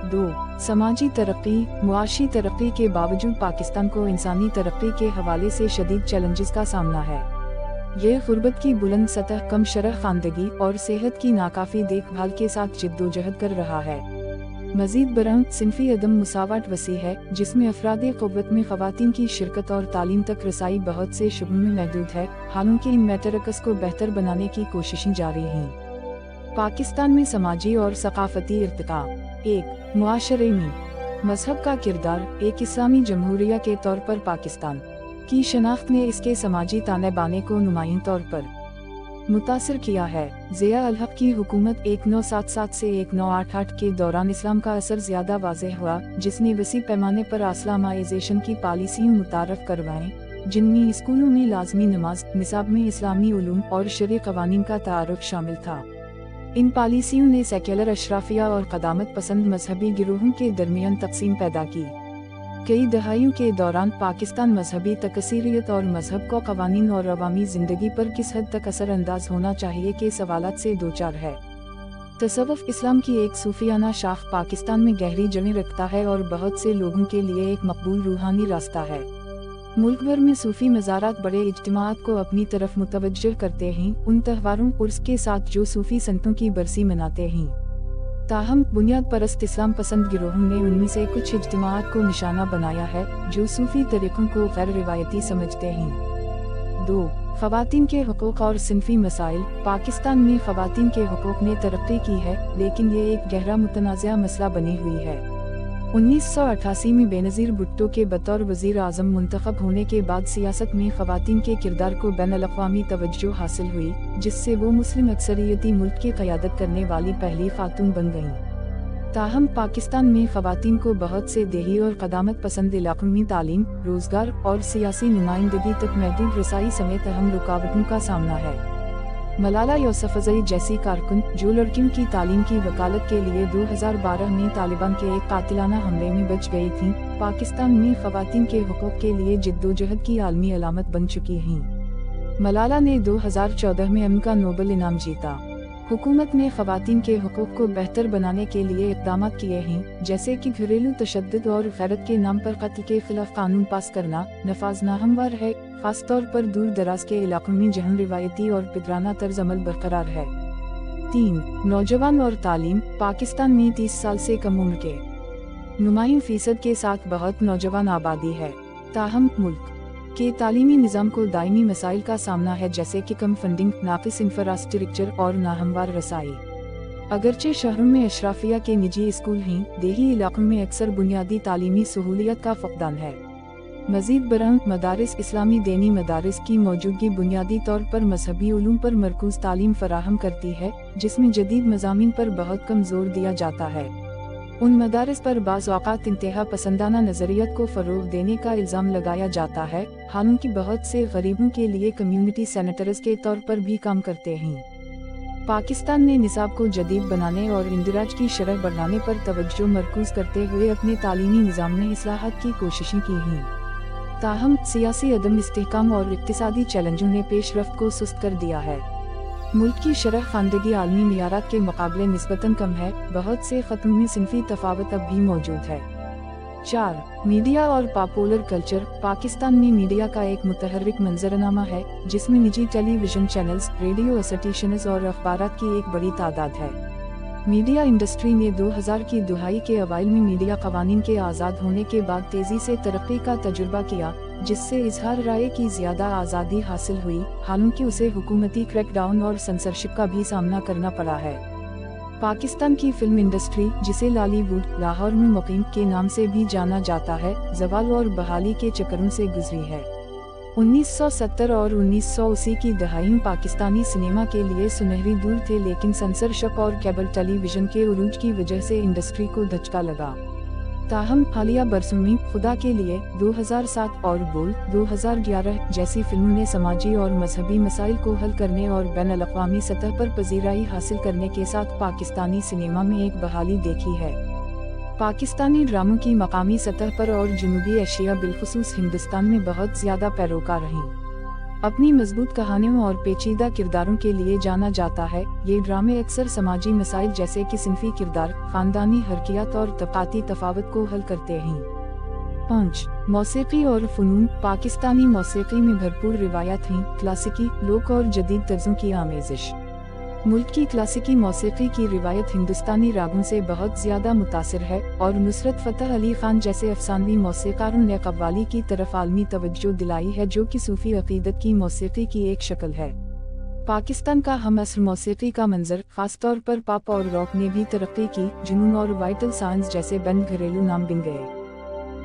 2 समाजी तरक्की। मुआशी तरक्की के बावजूद पाकिस्तान को इंसानी तरक्की के हवाले से शदीद चैलेंजेस का सामना है। ये गुर्बत की बुलंद सतह, कम शरह खानदगी और सेहत की नाकाफी देखभाल के साथ जिद्दोजहद कर रहा है। मजीद बरम सिनफी अदम मुसावाट वसी है, जिसमें अफरादे क़ुव्वत में ख़वातीन की शिरकत और तालीम तक रसाई बहुत से शुबों में महदूद है, हालांकि इन मैटरकस को बेहतर बनाने की कोशिशें जारी हैं। पाकिस्तान में समाजी और सकाफती इर्तिका। 1 मुआशरे में मजहब का किरदार। एक इस्लामी जमहूरिया के तौर पर पाकिस्तान की शनाख्त ने इसके समाजी ताने बाने को नुमायां तौर पर मुतासिर किया है। ज़िया अल हक की हुकूमत 1977 से 1988 के दौरान इस्लाम का असर ज़्यादा वाज़ेह हुआ, जिसने वसी पैमाने पर इस्लामाइजेशन की पॉलिसियों मुतारफ करवाएं, जिनमें स्कूलों में लाजमी नमाज, निसाब में इस्लामी उलूम और शरई क़वानीन का तारुफ शामिल था। इन पॉलिसियों ने सेक्युलर अशराफिया और क़दामत पसंद मजहबी गिरोहों के दरमियान तक़सीम पैदा की। कई दहाइयों के दौरान पाकिस्तान मजहबी तकसीरियत और मजहब को क़वानीन और अवामी ज़िंदगी पर किस हद तक असर अंदाज होना चाहिए के सवालात से दो चार है। तसव्वुफ़ इस्लाम की एक सूफियाना शाख पाकिस्तान में गहरी जड़ें रखता है और बहुत से लोगों के लिए एक मकबूल रूहानी रास्ता है। मुल्क भर में सूफी मज़ारात बड़े इज्तिमाआत को अपनी तरफ मुतवज्जह करते हैं, उन त्योहारों उर्स के साथ जो सूफी संतों की बरसी मनाते हैं। ताहम बुनियाद परस्त इस्लाम पसंद गिरोहों ने उनमें से कुछ इज्तिमाआत को निशाना बनाया है जो सूफी तरीक़ों को गैर रिवायती समझते हैं। 2 ख़वातीन के हुकूक़ और सिनफी मसाइल। पाकिस्तान में ख़वातीन के हुकूक़ ने तरक्की की है, लेकिन ये एक गहरा मुतनाज़ा मसला बनी हुई है। 1988 में बेनज़ीर भुट्टो के बतौर वज़ीर आज़म मुंतखब होने के बाद सियासत में ख़वातीन के किरदार को बैन-अल-अक़वामी तवज्जो हासिल हुई, जिससे वो मुस्लिम अक्सरियती मुल्क की क़यादत करने वाली पहली खातून बन गईं। ताहम पाकिस्तान में ख़वातीन को बहुत से देही और क़दामत पसंद इलाक़ों में तालीम, रोज़गार और सियासी नुमाइंदगी तक महदूद रसाई समेत अहम रुकावटों का सामना है। मलाला यूसुफ़ज़ई जैसी कारकुन, जो लड़कियों की तालीम की वकालत के लिए 2012 में तालिबान के एक कातिलाना हमले में बच गई थीं, पाकिस्तान में ख़वातीन के हुकूक़ के लिए जिद्दोजहद की आलमी अलामत बन चुकी हैं। मलाला ने 2014 में अमन का नोबेल इनाम जीता। हुकूमत ने ख़वातीन के हुकूक को बेहतर बनाने के लिए इक़दाम किए हैं, जैसे कि घरेलू तशद्दुद और गैरत के नाम पर कत्ल के खिलाफ कानून पास करना नफाज नाहमवार है, खास तौर पर दूर दराज के इलाकों में जहां रिवायती और पिदराना तर्ज अमल बरकरार है। 3. नौजवान और तालीम। पाकिस्तान में 30 साल से कम उम्र के नुमाइं फीसद के साथ बहुत नौजवान आबादी है। ताहम मुल्क के तालीमी निज़ाम को दायमी मसाइल का सामना है, जैसे कि कम फंडिंग, नाक़िस इंफ्रास्ट्रक्चर और नाहमवार रसाई। अगरचे शहरों में अशराफिया के निजी स्कूल हैं, देही इलाकों में अक्सर बुनियादी तालीमी सहूलियत का फक़दान है। मज़ीद बरहम मदारिस इस्लामी दीनी मदारिस की मौजूदगी बुनियादी तौर पर मजहबी उलूम पर मरकूज़ तालीम फराहम करती है, जिसमें जदीद मज़ामीन पर बहुत कम जोर दिया जाता है। उन मदारिस पर बाज़ औक़ात इंतहा पसंदाना नज़रियत को फ़रोग़ देने का इल्ज़ाम लगाया जाता है, हालांकि बहुत से गरीबों के लिए कम्युनिटी सेनेटर्स के तौर पर भी काम करते हैं। पाकिस्तान ने निसाब को जदीद बनाने और इंदिराज की शरह बढ़ाने पर तवज्जो मरकूज़ करते हुए अपने तालीमी निज़ाम में इस्लाहात की कोशिशें की हैं। ताहम सियासी अदम इस्तेहकाम और इक़्तिसादी चैलेंजों ने पेशरफ्त को सुस्त कर दिया है। मुल्क की शरह ख़वानदगी आलमी मियारात के मुकाबले निस्बतन कम है, बहुत से ख़त्म में सिनफ़ी तफ़ावत अब भी मौजूद है। 4. मीडिया और पॉपुलर कल्चर। पाकिस्तान में मीडिया का एक मुतहर्रिक मंजरनामा है, जिसमें निजी टेलीविज़न चैनल्स, रेडियो एसोसिएशंस और अखबारात की एक बड़ी तादाद है। मीडिया इंडस्ट्री ने 2000 की दुहाई के अवाइल में मीडिया क़वानीन के आज़ाद होने के बाद तेज़ी से तरक्की का तजुर्बा किया, जिससे इजहार राय की ज़्यादा आज़ादी हासिल हुई, हालांकि उसे हुकूमती क्रैकडाउन और सेंसरशिप का भी सामना करना पड़ा है। पाकिस्तान की फिल्म इंडस्ट्री, जिसे लालीवुड लाहौर में मुकीम के नाम से भी जाना जाता है, ज़वाल और बहाली के चक्करों से गुजरी है। 1970 और 1980 की दहाई पाकिस्तानी सिनेमा के लिए सुनहरी दौर थे, लेकिन सेंसरशिप और केबल टेलीविज़न के उरूज की वजह से इंडस्ट्री को धचका लगा। ताहम हालिया बरसों में खुदा के लिए, 2007 और बोल 2011 जैसी फिल्मों ने समाजी और मजहबी मसाइल को हल करने और बैनुल-अक़वामी सतह पर पज़ीराई हासिल करने के साथ पाकिस्तानी सिनेमा में एक बहाली देखी है। पाकिस्तानी ड्रामों की मकामी सतह पर और जनूबी एशिया बिलखुसूस हिंदुस्तान में बहुत ज़्यादा पैरोकार रहीं। अपनी मजबूत कहानियों और पेचीदा किरदारों के लिए जाना जाता है, ये ड्रामे अक्सर समाजी मसाइल जैसे कि सिनफी किरदार, ख़ानदानी हरकियात और तबक़ाती तफावत को हल करते हैं। 5. मौसीक़ी और फ़नून। पाकिस्तानी मौसीक़ी में भरपूर रिवायत हैं, क्लासिकी, लोक और जदीद तर्ज़ों की आमेज़िश। मुल्क की क्लासिकी मौसीक़ी की रिवायत हिंदुस्तानी रागों से बहुत ज़्यादा मुतासिर है, और नुसरत फ़तेह अली ख़ान जैसे अफ़सानवी मौसीक़ारों ने कव्वाली की तरफ आलमी तवज्जो दिलाई है, जो कि सूफ़ी अक़ीदत की मौसीक़ी की एक शक्ल है। पाकिस्तान का हम असर मौसीक़ी का मंजर, ख़ास तौर पर पॉप और रॉक ने भी तरक्की की। जुनून और वाइटल साइंस जैसे बैंड घरेलू नाम बन गए।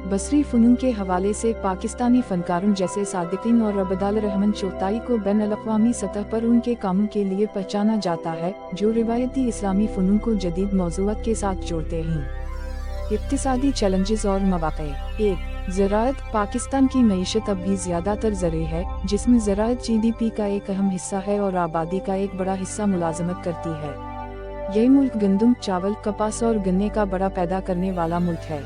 बसरी फ़नून के हवाले से पाकिस्तानी फ़नकारों जैसे सादिक़ीन और अब्दाल रहमान चोताई को बैनुल-अक़वामी सतह पर उनके कामों के लिए पहचाना जाता है, जो रिवायती इस्लामी फ़नून को जदीद मौज़ूआत के साथ जोड़ते हैं। इक़्तिसादी चैलेंजेस और मौक़े। 1. ज़राअत। पाकिस्तान की मईशत अब भी ज़्यादातर ज़राई है, जिसमें ज़राअत GDP का एक अहम हिस्सा है और आबादी का एक बड़ा हिस्सा मुलाज़मत करती है। यह मुल्क गंदम, चावल, कपास और गन्ने का बड़ा पैदा करने वाला मुल्क है।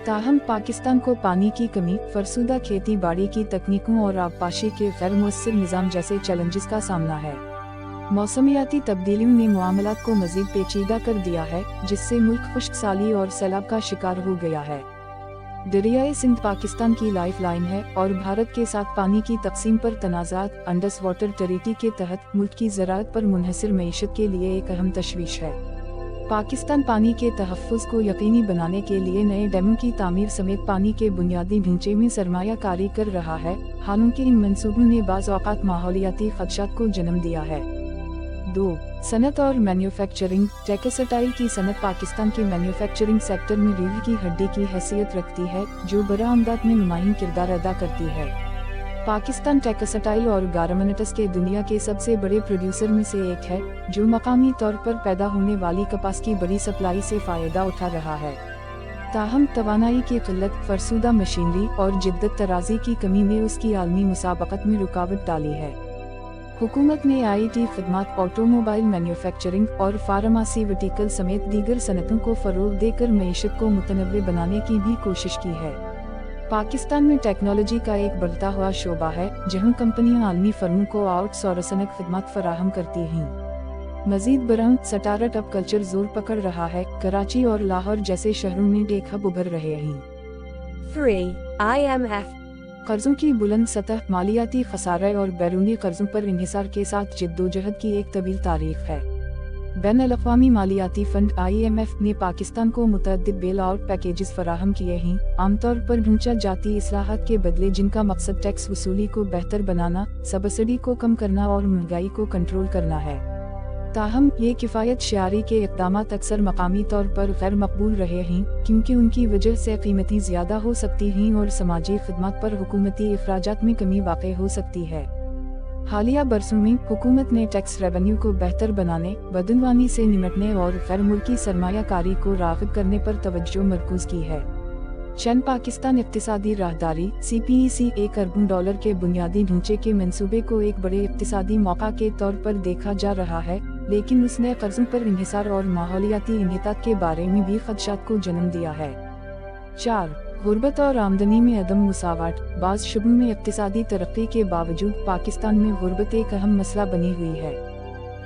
ताहम पाकिस्तान को पानी की कमी, फरसुदा खेती बाड़ी की तकनीकों और आबपाशी के गैर मुअस्सिर निज़ाम जैसे चैलेंजेस का सामना है। मौसमियाती तब्दीलियों ने मामलात को मज़ीद पेचीदा कर दिया है, जिससे मुल्क खुश्क साली और सैलाब का शिकार हो गया है। दरियाए सिंध पाकिस्तान की लाइफ लाइन है, और भारत के साथ पानी की तकसीम पर तनाज़ात अंडस वाटर ट्रीटी के तहत मुल्क की ज़राअत पर मुनहसर मईशत के लिए एक अहम तशवीश है। पाकिस्तान पानी के तहफ़्फ़ुज़ को यकीनी बनाने के लिए नए डैमों की तामीर समेत पानी के बुनियादी ढांचे में सरमाया कारी कर रहा है, हालांकि इन मंसूबों ने बाज़ औक़ात माहौलियाती ख़दशात को जन्म दिया है। 2. सनत और मैन्युफैक्चरिंग। टेक्सटाइल की सनत पाकिस्तान के मैन्युफैक्चरिंग सेक्टर में रीढ़ की हड्डी की हैसियत रखती है, जो बरामदात में नुमायां किरदार अदा करती है। पाकिस्तान टेक्सटाइल और गारमेंट्स के दुनिया के सबसे बड़े प्रोड्यूसर में से एक है, जो मकामी तौर पर पैदा होने वाली कपास की बड़ी सप्लाई से फ़ायदा उठा रहा है। ताहम तवानाई की क़िल्लत, फरसुदा मशीनरी और जिद्दत तराजी की कमी ने उसकी आलमी मुसाबकत में रुकावट डाली है। हुकूमत ने IT खदमात, ऑटोमोबाइल मैन्युफैक्चरिंग और फार्मास्यूटिकल समेत दीगर सनतों को फ़रोग़ देकर मईशत को मुतनव्वे बनाने की भी कोशिश की है। पाकिस्तान में टेक्नोलॉजी का एक बढ़ता हुआ शोबा है, जहां कंपनियां आलमी फर्मों को आउटसोर्सिंग खिदमत फराहम करती हैं। मजीद बरंग स्टार्टअप कल्चर जोर पकड़ रहा है। कराची और लाहौर जैसे शहरों में टेक हब उभर रहे हैं। 3. IMF. कर्जों की बुलंद सतह, मालियाती खसारे और बैरूनी कर्जों पर इन्हिसार के साथ जिद्दोजहद की एक तवील तारीख है। बैनुल-अक़वामी मालियाती फंड IMF ने पाकिस्तान को मुतअद्दिद बेल आउट पैकेजेस फराहम किए हैं, आमतौर पर ढांचा जाती इस्लाहात के बदले, जिनका मकसद टैक्स वसूली को बेहतर बनाना, सब्सिडी को कम करना और महंगाई को कंट्रोल करना है। ताहम ये किफ़ायत शारी के इक़दामात अक्सर मकामी तौर पर गैर मकबूल रहे हैं, क्योंकि उनकी वजह से कीमतें ज़्यादा हो सकती हैं और समाजी खिदमत पर हुकूमती अखराजात में कमी वाक़ हो सकती है। हालिया बरसों में हुकूमत ने टैक्स रेवेन्यू को बेहतर बनाने, बदनवानी से निपटने और गैर मुल्की सरमायाकारी को राग़िब करने पर तवज्जो मरकूज़ की है। चीन पाकिस्तान इक़्तिसादी राहदारी CPEC $1 अरब के बुनियादी ढांचे के मंसूबे को एक बड़े इक़्तिसादी मौका के तौर पर देखा जा रहा है, लेकिन उसने कर्जों पर इन्हिसार और माहौलियाती इन्हितात के बारे में भी खदशात को जन्म दिया है। 4. गुर्बत और आमदनी में अदम मुसावाट। बाज़ शुबों में इक़्तिसादी तरक्की के बावजूद पाकिस्तान में गुर्बत एक अहम मसला बनी हुई है।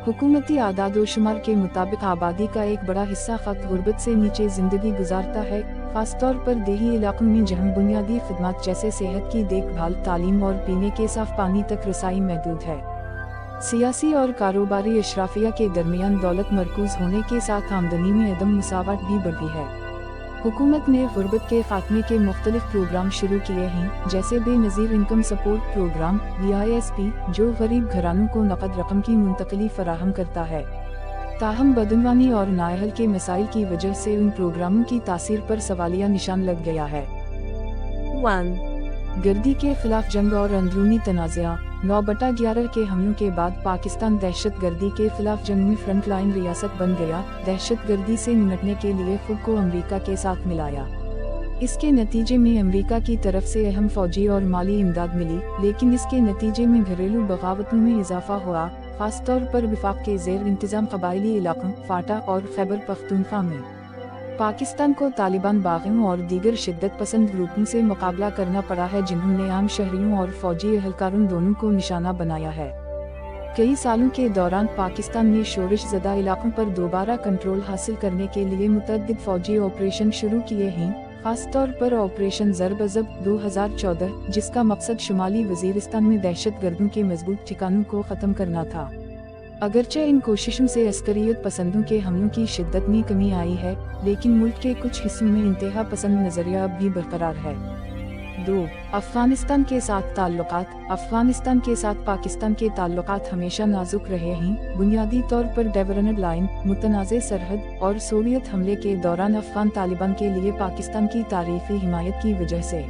हुकूमती आदाद-ओ-शुमार के मुताबिक आबादी का एक बड़ा हिस्सा ख़त गुर्बत से नीचे ज़िंदगी गुजारता है, ख़ासतौर पर देही इलाकों में, जहाँ बुनियादी खिदमत जैसे सेहत की देखभाल, तालीम और पीने के साफ़ पानी तक रसाई महदूद है। सियासी और कारोबारी अशराफिया के दरमियान दौलत मरकूज होने के साथ आमदनी में अदम मुसावाट भी बढ़ी है। हुकूमत ने गुर्बत के खात्मे के मुख्तलिफ प्रोग्राम शुरू किए हैं, जैसे Benazir income support program BISP, जो गरीब घरानों को नकद रकम की मुंतकली फराहम करता है। ताहम बदनवानी और नाअहल के मसाइल की वजह से उन प्रोग्रामों की तासीर पर सवालिया निशान लग गया है। 1. गर्दी के खिलाफ जंग और अंदरूनी तनाज़ा। 9/11 के हमलों के बाद पाकिस्तान दहशत गर्दी के खिलाफ जंग में फ्रंट लाइन रियासत बन गया। दहशत गर्दी से निपटने के लिए खुद को अमेरिका के साथ मिलाया। इसके नतीजे में अमेरिका की तरफ से अहम फौजी और माली इमदाद मिली, लेकिन इसके नतीजे में घरेलू बगावतों में इजाफा हुआ, खासतौर पर वफाक के ज़ेर इंतज़ाम कबायली इलाकों फाटा और खैबर पख्तूनख्वा में। पाकिस्तान को तालिबान बागियों और दीगर शिद्दत पसंद ग्रुपों से मुकाबला करना पड़ा है, जिन्होंने आम शहरियों और फौजी एहलकारों दोनों को निशाना बनाया है। कई सालों के दौरान पाकिस्तान ने शोरिश ज़दा इलाकों पर दोबारा कंट्रोल हासिल करने के लिए मुतअद्दिद फौजी ऑपरेशन शुरू किए हैं, खासतौर पर ऑपरेशन ज़र-ब-ज़ब 2014, जिसका मकसद शुमाली वज़ीरिस्तान में दहशत गर्दों के मजबूत ठिकानों को ख़त्म करना था। अगरचे इन कोशिशों से अस्करियत पसंदों के हमलों की शिद्दत में कमी आई है, लेकिन मुल्क के कुछ हिस्सों में इंतहा पसंद नजरिया अब भी बरकरार है। 2. अफगानिस्तान के साथ ताल्लुकात। अफगानिस्तान के साथ पाकिस्तान के ताल्लुकात हमेशा नाजुक रहे हैं, बुनियादी तौर पर डेवरनड लाइन, मुतनाज़े सरहद और सोवियत हमले के दौरान अफगान तालिबान के लिए पाकिस्तान की तारीखी हिमायत की वजह से।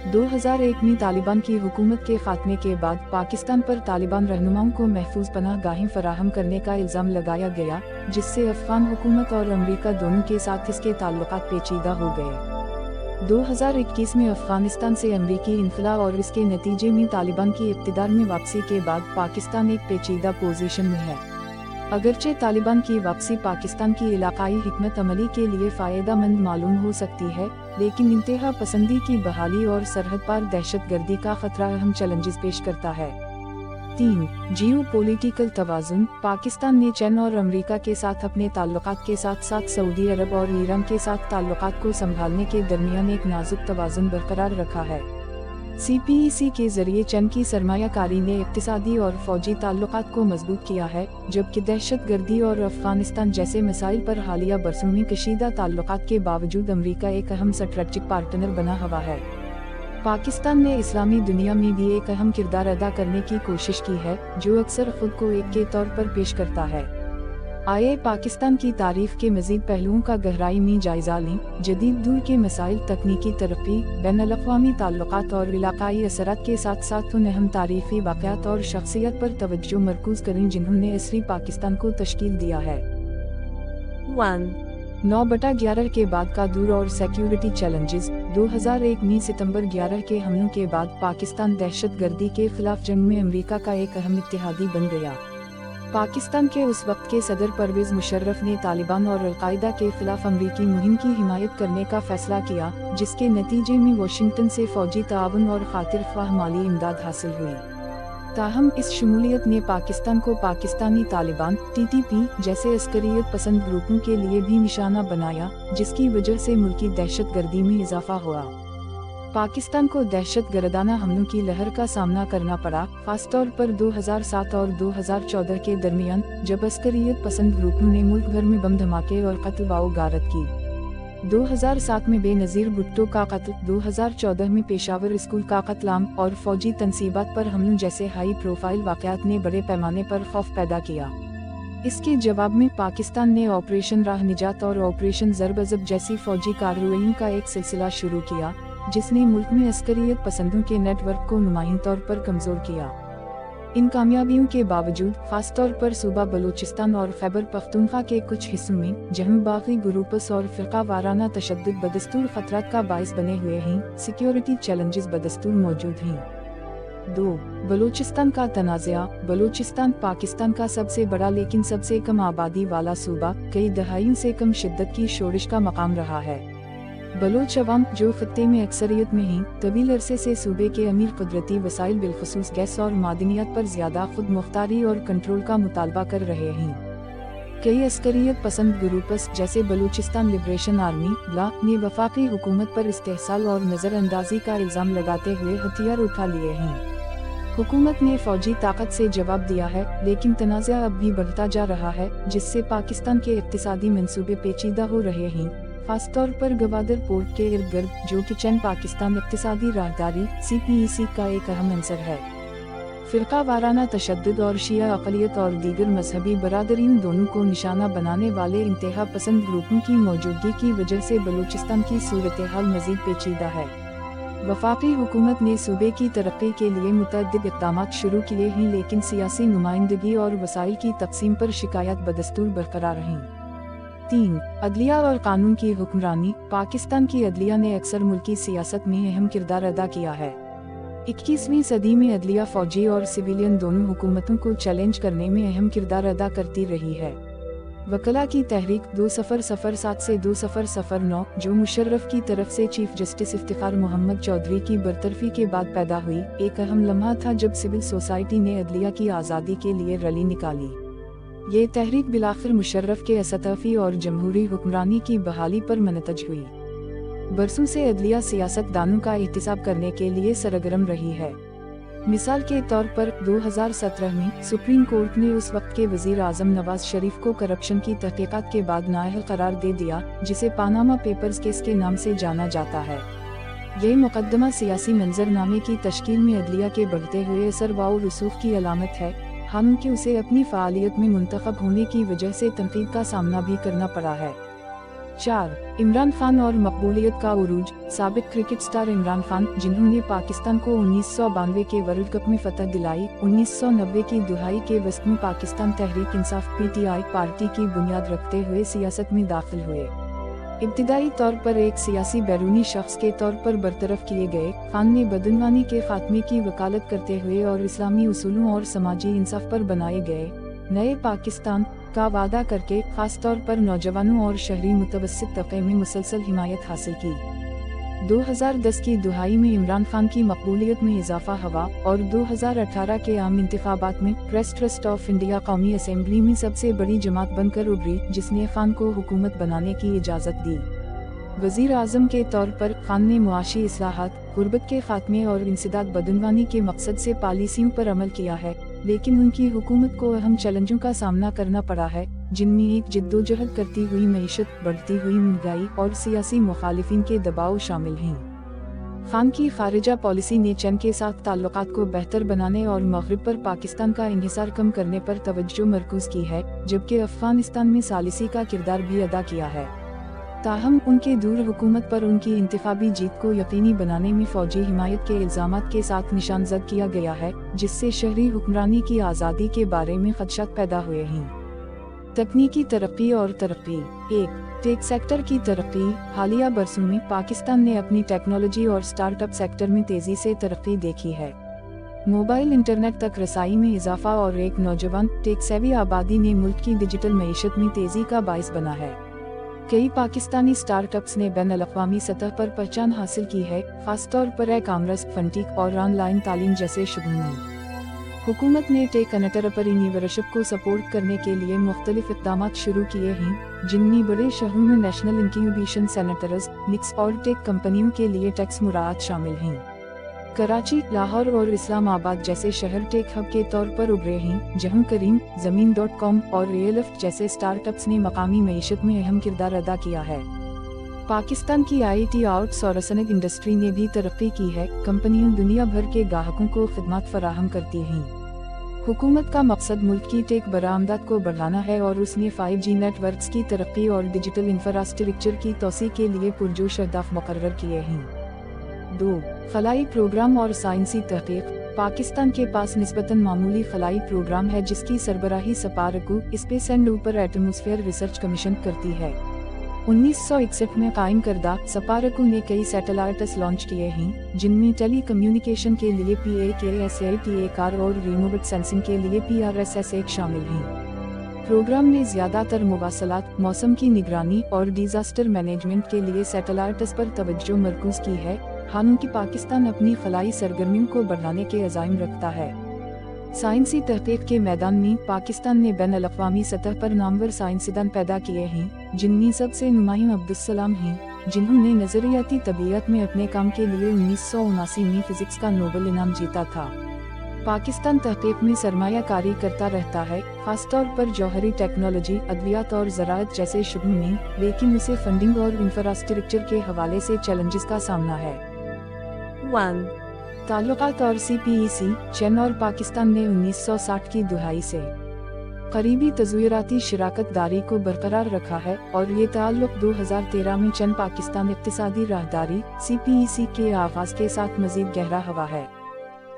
2001 में तालिबान की हुकूमत के खात्मे के बाद पाकिस्तान पर तालिबान रहनुमाओं को महफूज पनाह गाहें फराहम करने का इल्ज़ाम लगाया गया, जिससे अफगान हुकूमत और अमेरिका दोनों के साथ इसके ताल्लुकात पेचीदा हो गए। 2021 में अफगानिस्तान से अमेरिकी इन्फिला और इसके नतीजे में तालिबान की इक़्तिदार में वापसी के बाद पाकिस्तान एक पेचीदा पोजीशन में है। अगरचे तालिबान की वापसी पाकिस्तान की इलाकाई हिकमत अमली के लिए फ़ायदेमंद मालूम हो सकती है, लेकिन इंतहा पसंदी की बहाली और सरहद पार दहशत गर्दी का खतरा अहम चैलेंजेस पेश करता है। 3. जियोपॉलिटिकल तवाज़ुन। पाकिस्तान ने चीन और अमेरिका के साथ अपने ताल्लुकात के साथ साथ सऊदी अरब और ईरान के साथ ताल्लुकात को संभालने के दरमियान एक नाजुक तवाज़ुन बरकरार रखा है। CPEC के जरिए चीन की सरमायाकारी ने इक़्तिसादी और फौजी ताल्लुकात को मजबूत किया है, जबकि दहशत गर्दी और अफगानिस्तान जैसे मसाइल पर हालिया बरसों में कशीदा ताल्लुकात के बावजूद अमेरिका एक अहम स्ट्रेटेजिक पार्टनर बना हुआ है। पाकिस्तान ने इस्लामी दुनिया में भी एक अहम किरदार अदा करने की कोशिश की है, जो अक्सर खुद को एक के तौर पर पेश करता है। आइए पाकिस्तान की तारीफ के मज़ीद पहलुओं का गहराई में जायजा लें। जदीद दौर के मसाइल, तकनीकी तरक्की, बैनुल-अक़वामी ताल्लुकात और इलाकाई असरात के साथ साथ उन अहम तारीख़ी वाक़यात और शख्सियत पर तवज्जो मरकूज़ करें जिन्होंने असरी पाकिस्तान को तश्कील दिया है। 1. 9/11 के बाद का दूर और सिक्योरिटी चैलेंजेस। 2001 में सितंबर 11 के हमलों के बाद पाकिस्तान दहशत गर्दी के खिलाफ जंग में अमेरिका का एक अहम इत्तेहादी बन गया। पाकिस्तान के उस वक्त के सदर परवेज मुशर्रफ ने तालिबान और अलकायदा के खिलाफ अमरीकी मुहिम की हिमायत करने का फैसला किया, जिसके नतीजे में वाशिंगटन से फौजी ताउन और खातिर ख्वाह माली इमदाद हासिल हुई। ताहम इस शमूलियत ने पाकिस्तान को पाकिस्तानी तालिबान (TTP) जैसे अस्करियत पसंद ग्रुपों के लिए भी निशाना बनाया, जिसकी वजह से मुल्की दहशतगर्दी में इजाफा हुआ। पाकिस्तान को दहशत गर्दाना हमलों की लहर का सामना करना पड़ा, खासतौर पर 2007 और 2014 के दरमियान, जब अस्करियत पसंद ग्रुपों ने मुल्क भर में बम धमाके और कत्ल व गारत की। 2007 में बेनज़ीर भुट्टो का कत्ल, 2014 में पेशावर स्कूल का कत्ल और फौजी तनसीबात पर हमलों जैसे हाई प्रोफाइल वाक़यात ने बड़े पैमाने पर खौफ पैदा किया। इसके जवाब में पाकिस्तान ने ऑपरेशन राह निजात और ऑपरेशन ज़रब-ज़ब जैसी फौजी कार्रवाइयों का एक सिलसिला शुरू किया, जिसने मुल्क में अस्करियत पसंदों के नेटवर्क को नुमायां तौर पर कमज़ोर किया। इन कामयाबियों के बावजूद, खासतौर पर सूबा बलूचिस्तान और खैबर पख्तूनख्वा के कुछ हिस्सों में, जहां बागी ग्रुप्स और फ़िरका वाराना तशद्दुद बदस्तूर ख़तरात का बाइस बने हुए हैं, सिक्योरिटी चैलेंजेस बदस्तूर मौजूद हैं। 2. बलूचिस्तान का तनाज़ा। बलूचिस्तान पाकिस्तान का सबसे बड़ा लेकिन सबसे कम आबादी वाला सूबा, कई दहाइयों से कम शिद्दत की शोरिश का मकाम रहा है। बलोच अवाम, जो खत्ते में अक्सरियत में हैं, तवील अरसे से सूबे के अमीर कुदरती वसाइल बिलखुसूस गैस और मादनियात पर ज़्यादा खुद मुख्तारी और कंट्रोल का मुतालबा कर रहे हैं। कई अस्करियत पसंद ग्रुप्स जैसे बलूचिस्तान लिबरेशन आर्मी (BLA) ने वफाकी हुकूमत पर इस्तेहसाल और नज़रअंदाजी का इल्ज़ाम लगाते हुए हथियार उठा लिए हैं। हुकूमत ने फौजी ताकत से जवाब दिया है, लेकिन तनाज़ा अब भी बढ़ता जा रहा है, जिससे पाकिस्तान के इक़्तिसादी मंसूबे पेचीदा हो रहे हैं, खासतौर पर गवादर पोर्ट के इर्द गिर्द, जो कि चैन पाकिस्तान इक़्तिसादी राहदारी (CPEC) का एक अहम अंसर है। फ़िरका वाराना तशद्दुद और शिया अक़लियत और दीगर मजहबी बरादरीन दोनों को निशाना बनाने वाले इंतहा पसंद ग्रुपों की मौजूदगी की वजह से बलूचिस्तान की सूरत हाल मज़ीद पेचीदा है। वफाकी हुकूमत ने सूबे की तरक्की के लिए मुतअद्दिद इक़दामात शुरू किए हैं, लेकिन सियासी नुमाइंदगी और वसाइल की तक़सीम पर शिकायत बदस्तूर बरकरार रहीं। 3. अदलिया और कानून की हुक्मरानी। पाकिस्तान की अदलिया ने अक्सर मुल्की सियासत में अहम किरदार अदा किया है। 21वीं सदी में अदलिया फौजी और सिविलियन दोनों हुकूमतों को चैलेंज करने में अहम किरदार अदा करती रही है। वकला की तहरीक 2007 से 2009, जो मुशर्रफ की तरफ से चीफ जस्टिस इफ्तिखार मोहम्मद चौधरी की बरतरफी के बाद पैदा हुई, एक अहम लम्हा था जब सिविल सोसाइटी ने अदलिया की आज़ादी के लिए रैली निकाली। ये तहरीक बिलाखिर मुशर्रफ के असतफ़ी और जमहूरी हुक्मरानी की बहाली पर मनतज हुई। बरसों से अदलिया सियासतदानों का एहतिसाब करने के लिए सरगर्म रही है। मिसाल के तौर पर 2017 में सुप्रीम कोर्ट ने उस वक्त के वज़ीर आज़म नवाज शरीफ को करप्शन की तहक़ीक़ात के बाद नाअहल करार दे दिया, जिसे पानामा पेपर्स केस के नाम से जाना जाता है। यह मुकदमा सियासी मंजरनामे की तश्कील में अदलिया के बढ़ते हुए असर व रसूख की अलामत है, हालांकि उसे अपनी फ़ालियत में मुंतखब होने की वजह से तनकीद का सामना भी करना पड़ा है। 4. इमरान खान और मकबूलियत का उरूज। साबिक क्रिकेट स्टार इमरान खान, जिन्होंने पाकिस्तान को 1992 के वर्ल्ड कप में फतह दिलाई, 1990 की दुहाई के वस्त में पाकिस्तान तहरीक इंसाफ (PTI) पार्टी की बुनियाद रखते हुए सियासत में दाखिल हुए। इब्तिदाई तौर पर एक सियासी बैरूनी शख्स के तौर पर बरतरफ किए गए, खान ने बदनवानी के खात्मे की वकालत करते हुए और इस्लामी उसूलों और समाजी इंसाफ पर बनाए गए नए पाकिस्तान का वादा करके खास तौर पर नौजवानों और शहरी मुतवस्सित तबके में मुसलसल हिमायत हासिल की। 2010 की दुहाई में इमरान खान की मकबूलियत में इजाफा हुआ और 2018 के आम इंतखाबात में प्रेस ट्रस्ट ऑफ इंडिया कौमी असेंबली में सबसे बड़ी जमात बनकर उभरी, जिसने खान को हुकूमत बनाने की इजाज़त दी। वज़ीर आज़म के तौर पर खान ने मुआशी इस्लाहात, गुर्बत के खात्मे और इंसदाद बदनवानी के मकसद से पॉलिसियों पर अमल किया है, लेकिन उनकी हुकूमत को अहम चैलेंजों का सामना करना पड़ा है, जिनमें एक जिद्दोजहद करती हुई मईशत, बढ़ती हुई महंगाई और सियासी मुखालिफिन के दबाव शामिल हैं। खान की खारिजा पॉलिसी ने चीन के साथ ताल्लुकात को बेहतर बनाने और मगरिब पर पाकिस्तान का इन्हिसार कम करने पर तवज्जो मरकूज की है, जबकि अफगानिस्तान में सालिसी का किरदार भी अदा किया है। ताहम उनके दूर हुकूमत पर उनकी इंतखाबी जीत को यकीनी बनाने में फौजी हिमायत के इल्जामात के साथ निशानजद किया गया है, जिससे शहरी हुक्मरानी की आज़ादी के बारे में खदशात पैदा हुए हैं। तकनीकी तरक्की और तरक्की। 1. टेक सेक्टर की तरक्की। हालिया बरसों में पाकिस्तान ने अपनी टेक्नोलॉजी और स्टार्टअप सेक्टर में तेजी से तरक्की देखी है। मोबाइल इंटरनेट तक रसाई में इजाफा और एक नौजवान टेक सेवी आबादी ने मुल्क की डिजिटल मईशत में तेजी का बाइस बना है। कई पाकिस्तानी स्टार्टअप्स ने बैन-अल-अक़वामी सतह पर पहचान हासिल की है, खासतौर पर ई-कॉमर्स, फंटेक और ऑनलाइन तालीम जैसे शोबों में। हुकूमत ने टेक एंटरप्रेन्योरशिप को सपोर्ट करने के लिए मुख्तलिफ इक़दाम शुरू किए हैं, जिनमें बड़े शहरों में नेशनल इंक्यूबेशन सेंटर्स, निक्स और टेक कंपनियों के लिए टैक्स मुराआत शामिल हैं। कराची, लाहौर और इस्लामाबाद जैसे शहर टेक हब के तौर पर उभरे हैं, जहां करीम, ज़मीन.com और रियलिफ्ट जैसे स्टार्टअप्स ने मकामी मईशत में अहम किरदार अदा किया है। पाकिस्तान की IT आउटसोर्सिंग इंडस्ट्री ने भी तरक्की की है। कंपनियां दुनिया भर के ग्राहकों को खिदमत फराहम करती हैं। हुकूमत का मकसद मुल्क की टेक बरामदात को बढ़ाना है और उसने 5G नेटवर्क्स की तरक्की और डिजिटल इंफ्रास्ट्रक्चर की तोसी के लिए पुरजोश अहदाफ मुकर्रर किए हैं। 2. खलाई प्रोग्राम और साइंसी तहकीक। पाकिस्तान के पास निस्बतन मामूली खलाई प्रोग्राम है जिसकी सरबराही सपारकू स्पेस एंड ऊपर एटमॉस्फेयर रिसर्च कमीशन करती है। 1961 में कायम करदा सपारकू ने कई सैटेलाइट्स लॉन्च किए हैं, जिनमें टेली कम्युनिकेशन के लिए PAKSAT और रिमोट सेंसिंग के लिए PRSS शामिल हैं। प्रोग्राम में ज्यादातर मुवासलात, मौसम की निगरानी और डिजास्टर मैनेजमेंट के लिए सैटेलाइट्स पर तवज्जो मरकूज की है। हालांकि पाकिस्तान अपनी खलाई सरगर्मियों को बढ़ाने के अज़ाइम रखता है। साइंसी तहकीक के मैदान में पाकिस्तान ने बैन-अल-अक़वामी सतह पर नामवर साइंसदान पैदा किए हैं, जिनमें सबसे नुमायां अब्दुस्सलाम हैं, जिन्होंने नज़रियाती तबीयत में अपने काम के लिए 1979 में फिजिक्स का नोबेल इनाम जीता था। पाकिस्तान तहकीक में सरमायाकारी करता रहता है, खासतौर पर जौहरी टेक्नोलॉजी, अद्वियात और ज़राअत जैसे शोबों में, लेकिन उसे फंडिंग और इंफ्रास्ट्रक्चर के हवाले से चैलेंजेस का सामना है। 1. ताल्लुकात और CPEC, चीन और पाकिस्तान ने 1960 की दुहाई से करीबी तज़वीराती शराकत दारी को बरकरार रखा है और ये ताल्लुक 2013 में चीन पाकिस्तान इक़्तिसादी राहदारी CPEC के आगाज़ के साथ मज़ीद गहरा हुआ है।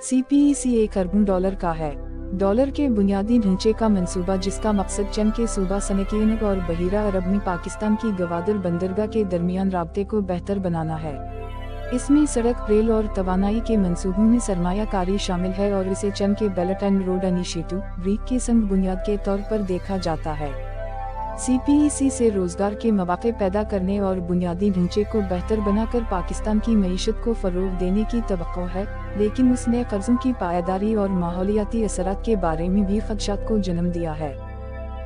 CPEC $1 अरब का है। डॉलर के बुनियादी ढांचे का मंसूबा, जिसका मकसद चीन के सूबा सनकियन और बहीरा अरब में पाकिस्तान की गवादर बंदरगाह के दरमियान राब्ते को बेहतर बनाना है। इसमें सड़क, रेल और तवानाई के मंसूबों में सरमायाकारी शामिल है और इसे चीन के belt and road initiative break के संग बुनियाद के तौर पर देखा जाता है। CPEC से रोजगार के मौके पैदा करने और बुनियादी ढांचे को बेहतर बनाकर पाकिस्तान की मईशत को फरोग देने की तवक्को है, लेकिन उसने कर्जों की पायदारी और माहौलियाती असरात के बारे में भी खदशात को जन्म दिया है।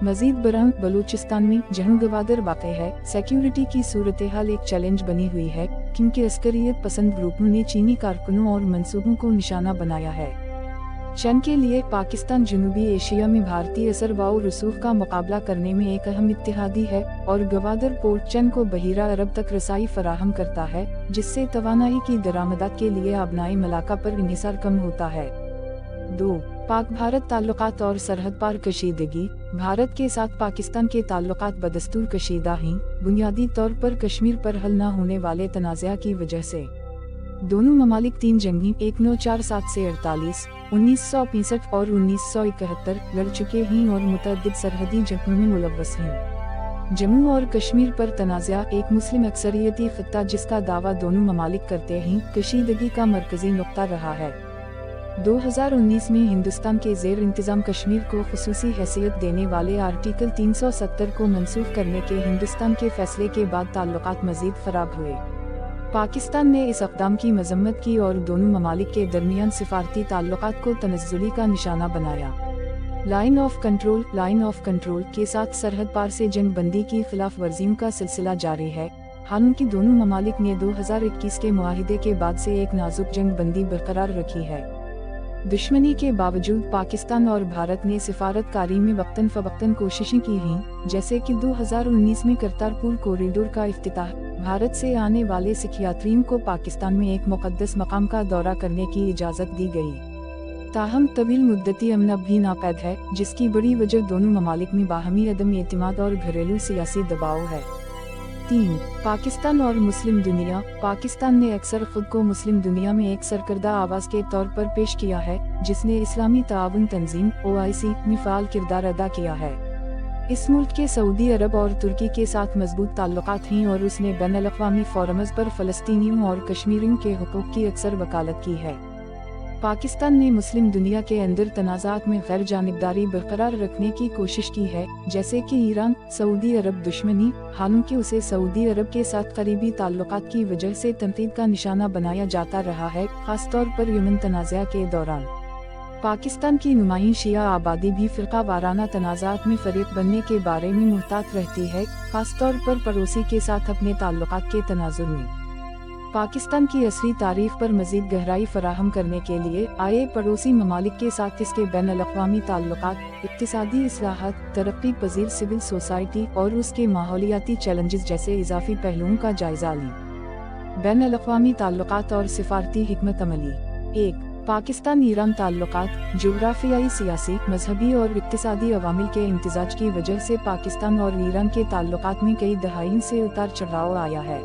मजीद बरंग बलूचिस्तान में, जहां गवादर वाक़ है, सिक्योरिटी की सूरत हाल एक चैलेंज बनी हुई है, क्योंकि अस्करियत पसंद ग्रुपों ने चीनी कारकुनों और मंसूबों को निशाना बनाया है। चीन के लिए पाकिस्तान जनूबी एशिया में भारतीय असर व रसूख का मुकाबला करने में एक अहम इत्तेहादी है और गवादर पोर्ट चीन को बहीरा अरब तक रसाई फराहम करता है, जिससे तवानाई की दरामदात के लिए आबनाई मलाका पर इन्हिसार कम होता है। 2. पाक भारत ताल्लुकात और सरहद पार कशीदगी। भारत के साथ पाकिस्तान के ताल्लुकात बदस्तूर कशीदा हैं, बुनियादी तौर पर कश्मीर पर हल न होने वाले तनाज़ा की वजह से। दोनों ममालिक 3 जंगी 1947 से 48, 1965 और 1971 लड़ चुके हैं और मुतअद्दिद सरहदी जंगों में मुलव्वस हैं। जम्मू और कश्मीर पर तनाज़ा एक मुस्लिम अक्सरियती खित्ता, जिसका दावा दोनों ममालिक करते हैं, कशीदगी का मरकजी नुक्ता रहा है। 2019 में हिंदुस्तान के ज़ेर इंतज़ाम कश्मीर को खुसूसी हैसियत देने वाले आर्टिकल 370 को मनसूख करने के हिंदुस्तान के फैसले के बाद ताल्लुकात मज़ीद ख़राब हुए। पाकिस्तान ने इस इक़दाम की मज़म्मत की और दोनों ममालिक के दरमियान सिफारती ताल्लुकात को तनज़्ज़ुली का निशाना बनाया। लाइन ऑफ कंट्रोल के साथ सरहद पार से जंग बंदी की खिलाफ वर्जियों का सिलसिला जारी है। हालांकि दोनों ममालिक ने 2021 के मुआहिदे के बाद से एक नाजुक जंग बंदी बरकरार रखी है। दुश्मनी के बावजूद पाकिस्तान और भारत ने सिफारतकारी में वक्तन फवक्तन कोशिशें की हैं, जैसे कि 2019 में करतारपुर कॉरिडोर का इफ्तिताह। भारत से आने वाले सिख यात्रियों को पाकिस्तान में एक मुक़द्दस मकाम का दौरा करने की इजाज़त दी गई। ताहम तवील मुद्दती अमन अब भी नापैद है, जिसकी बड़ी वजह दोनों ममालिक में बाहमी अदम एतमाद और घरेलू सियासी दबाव है। 3. पाकिस्तान और मुस्लिम दुनिया। पाकिस्तान ने अक्सर खुद को मुस्लिम दुनिया में एक सरकर्दा आवाज़ के तौर पर पेश किया है, जिसने इस्लामी ताउन तंजीम OIC में फ़ाल किरदार अदा किया है। इस मुल्क के सऊदी अरब और तुर्की के साथ मजबूत ताल्लुकात हैं और उसने बैन-अल-अक़वामी फोरम्स पर फ़लस्तीनियों और कश्मीरियों के हुकूक़ की अक्सर वकालत की है। पाकिस्तान ने मुस्लिम दुनिया के अंदर तनाज़ात में गैर जानिबदारी बरकरार रखने की कोशिश की है, जैसे कि ईरान सऊदी अरब दुश्मनी, हालांकि उसे सऊदी अरब के साथ करीबी ताल्लुकात की वजह से तनकीद का निशाना बनाया जाता रहा है, खासतौर पर यमन तनाज़ा के दौरान। पाकिस्तान की नुमाई शिया आबादी भी फ़िरका वाराना तनाज़ात में फरीक बनने के बारे में मुहतात रहती है, खासतौर पर पड़ोसी के साथ अपने ताल्लुकात के तनाजुर में। पाकिस्तान की असली तारीख पर मज़ीद गहराई फराहम करने के लिए आए पड़ोसी ममालिक के साथ इसके बैन-अल-अक़वामी ताल्लुकात, इक़्तिसादी इस्लाहात, तरक्की पज़ीर सिविल सोसाइटी और उसके माहौलियाती चैलेंजेस जैसे इजाफी पहलुओं का जायज़ा लें। बैन-अल-अक़वामी ताल्लुकात और सिफारती हिकमत अमली। 1. पाकिस्तान ईरान ताल्लुकात। जोग्राफियाई, सियासी, मजहबी और इक़्तिसादी अवामिल के इम्तिजाज की वजह से पाकिस्तान और ईरान के ताल्लुकात में कई दहाइयों से उतार चढ़ाव आया है।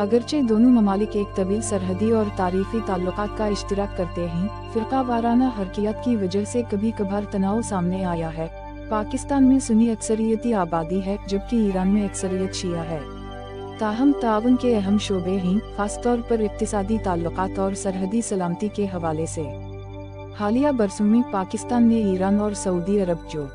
अगरचे दोनों ममालिक एक तवील सरहदी और तारीखी ताल्लुकात का इश्तिराक करते हैं, फ़िरका वाराना हरकियात की वजह से कभी कभार तनाव सामने आया है। पाकिस्तान में सुन्नी अक्सरियती आबादी है, जबकि ईरान में अक्सरियत शिया है। ताहम ताउन के अहम शोबे हैं, खासतौर पर इक़्तिसादी ताल्लुकात और सरहदी सलामती के हवाले से। हालिया बरसों में पाकिस्तान ने ईरान और सऊदी अरब जो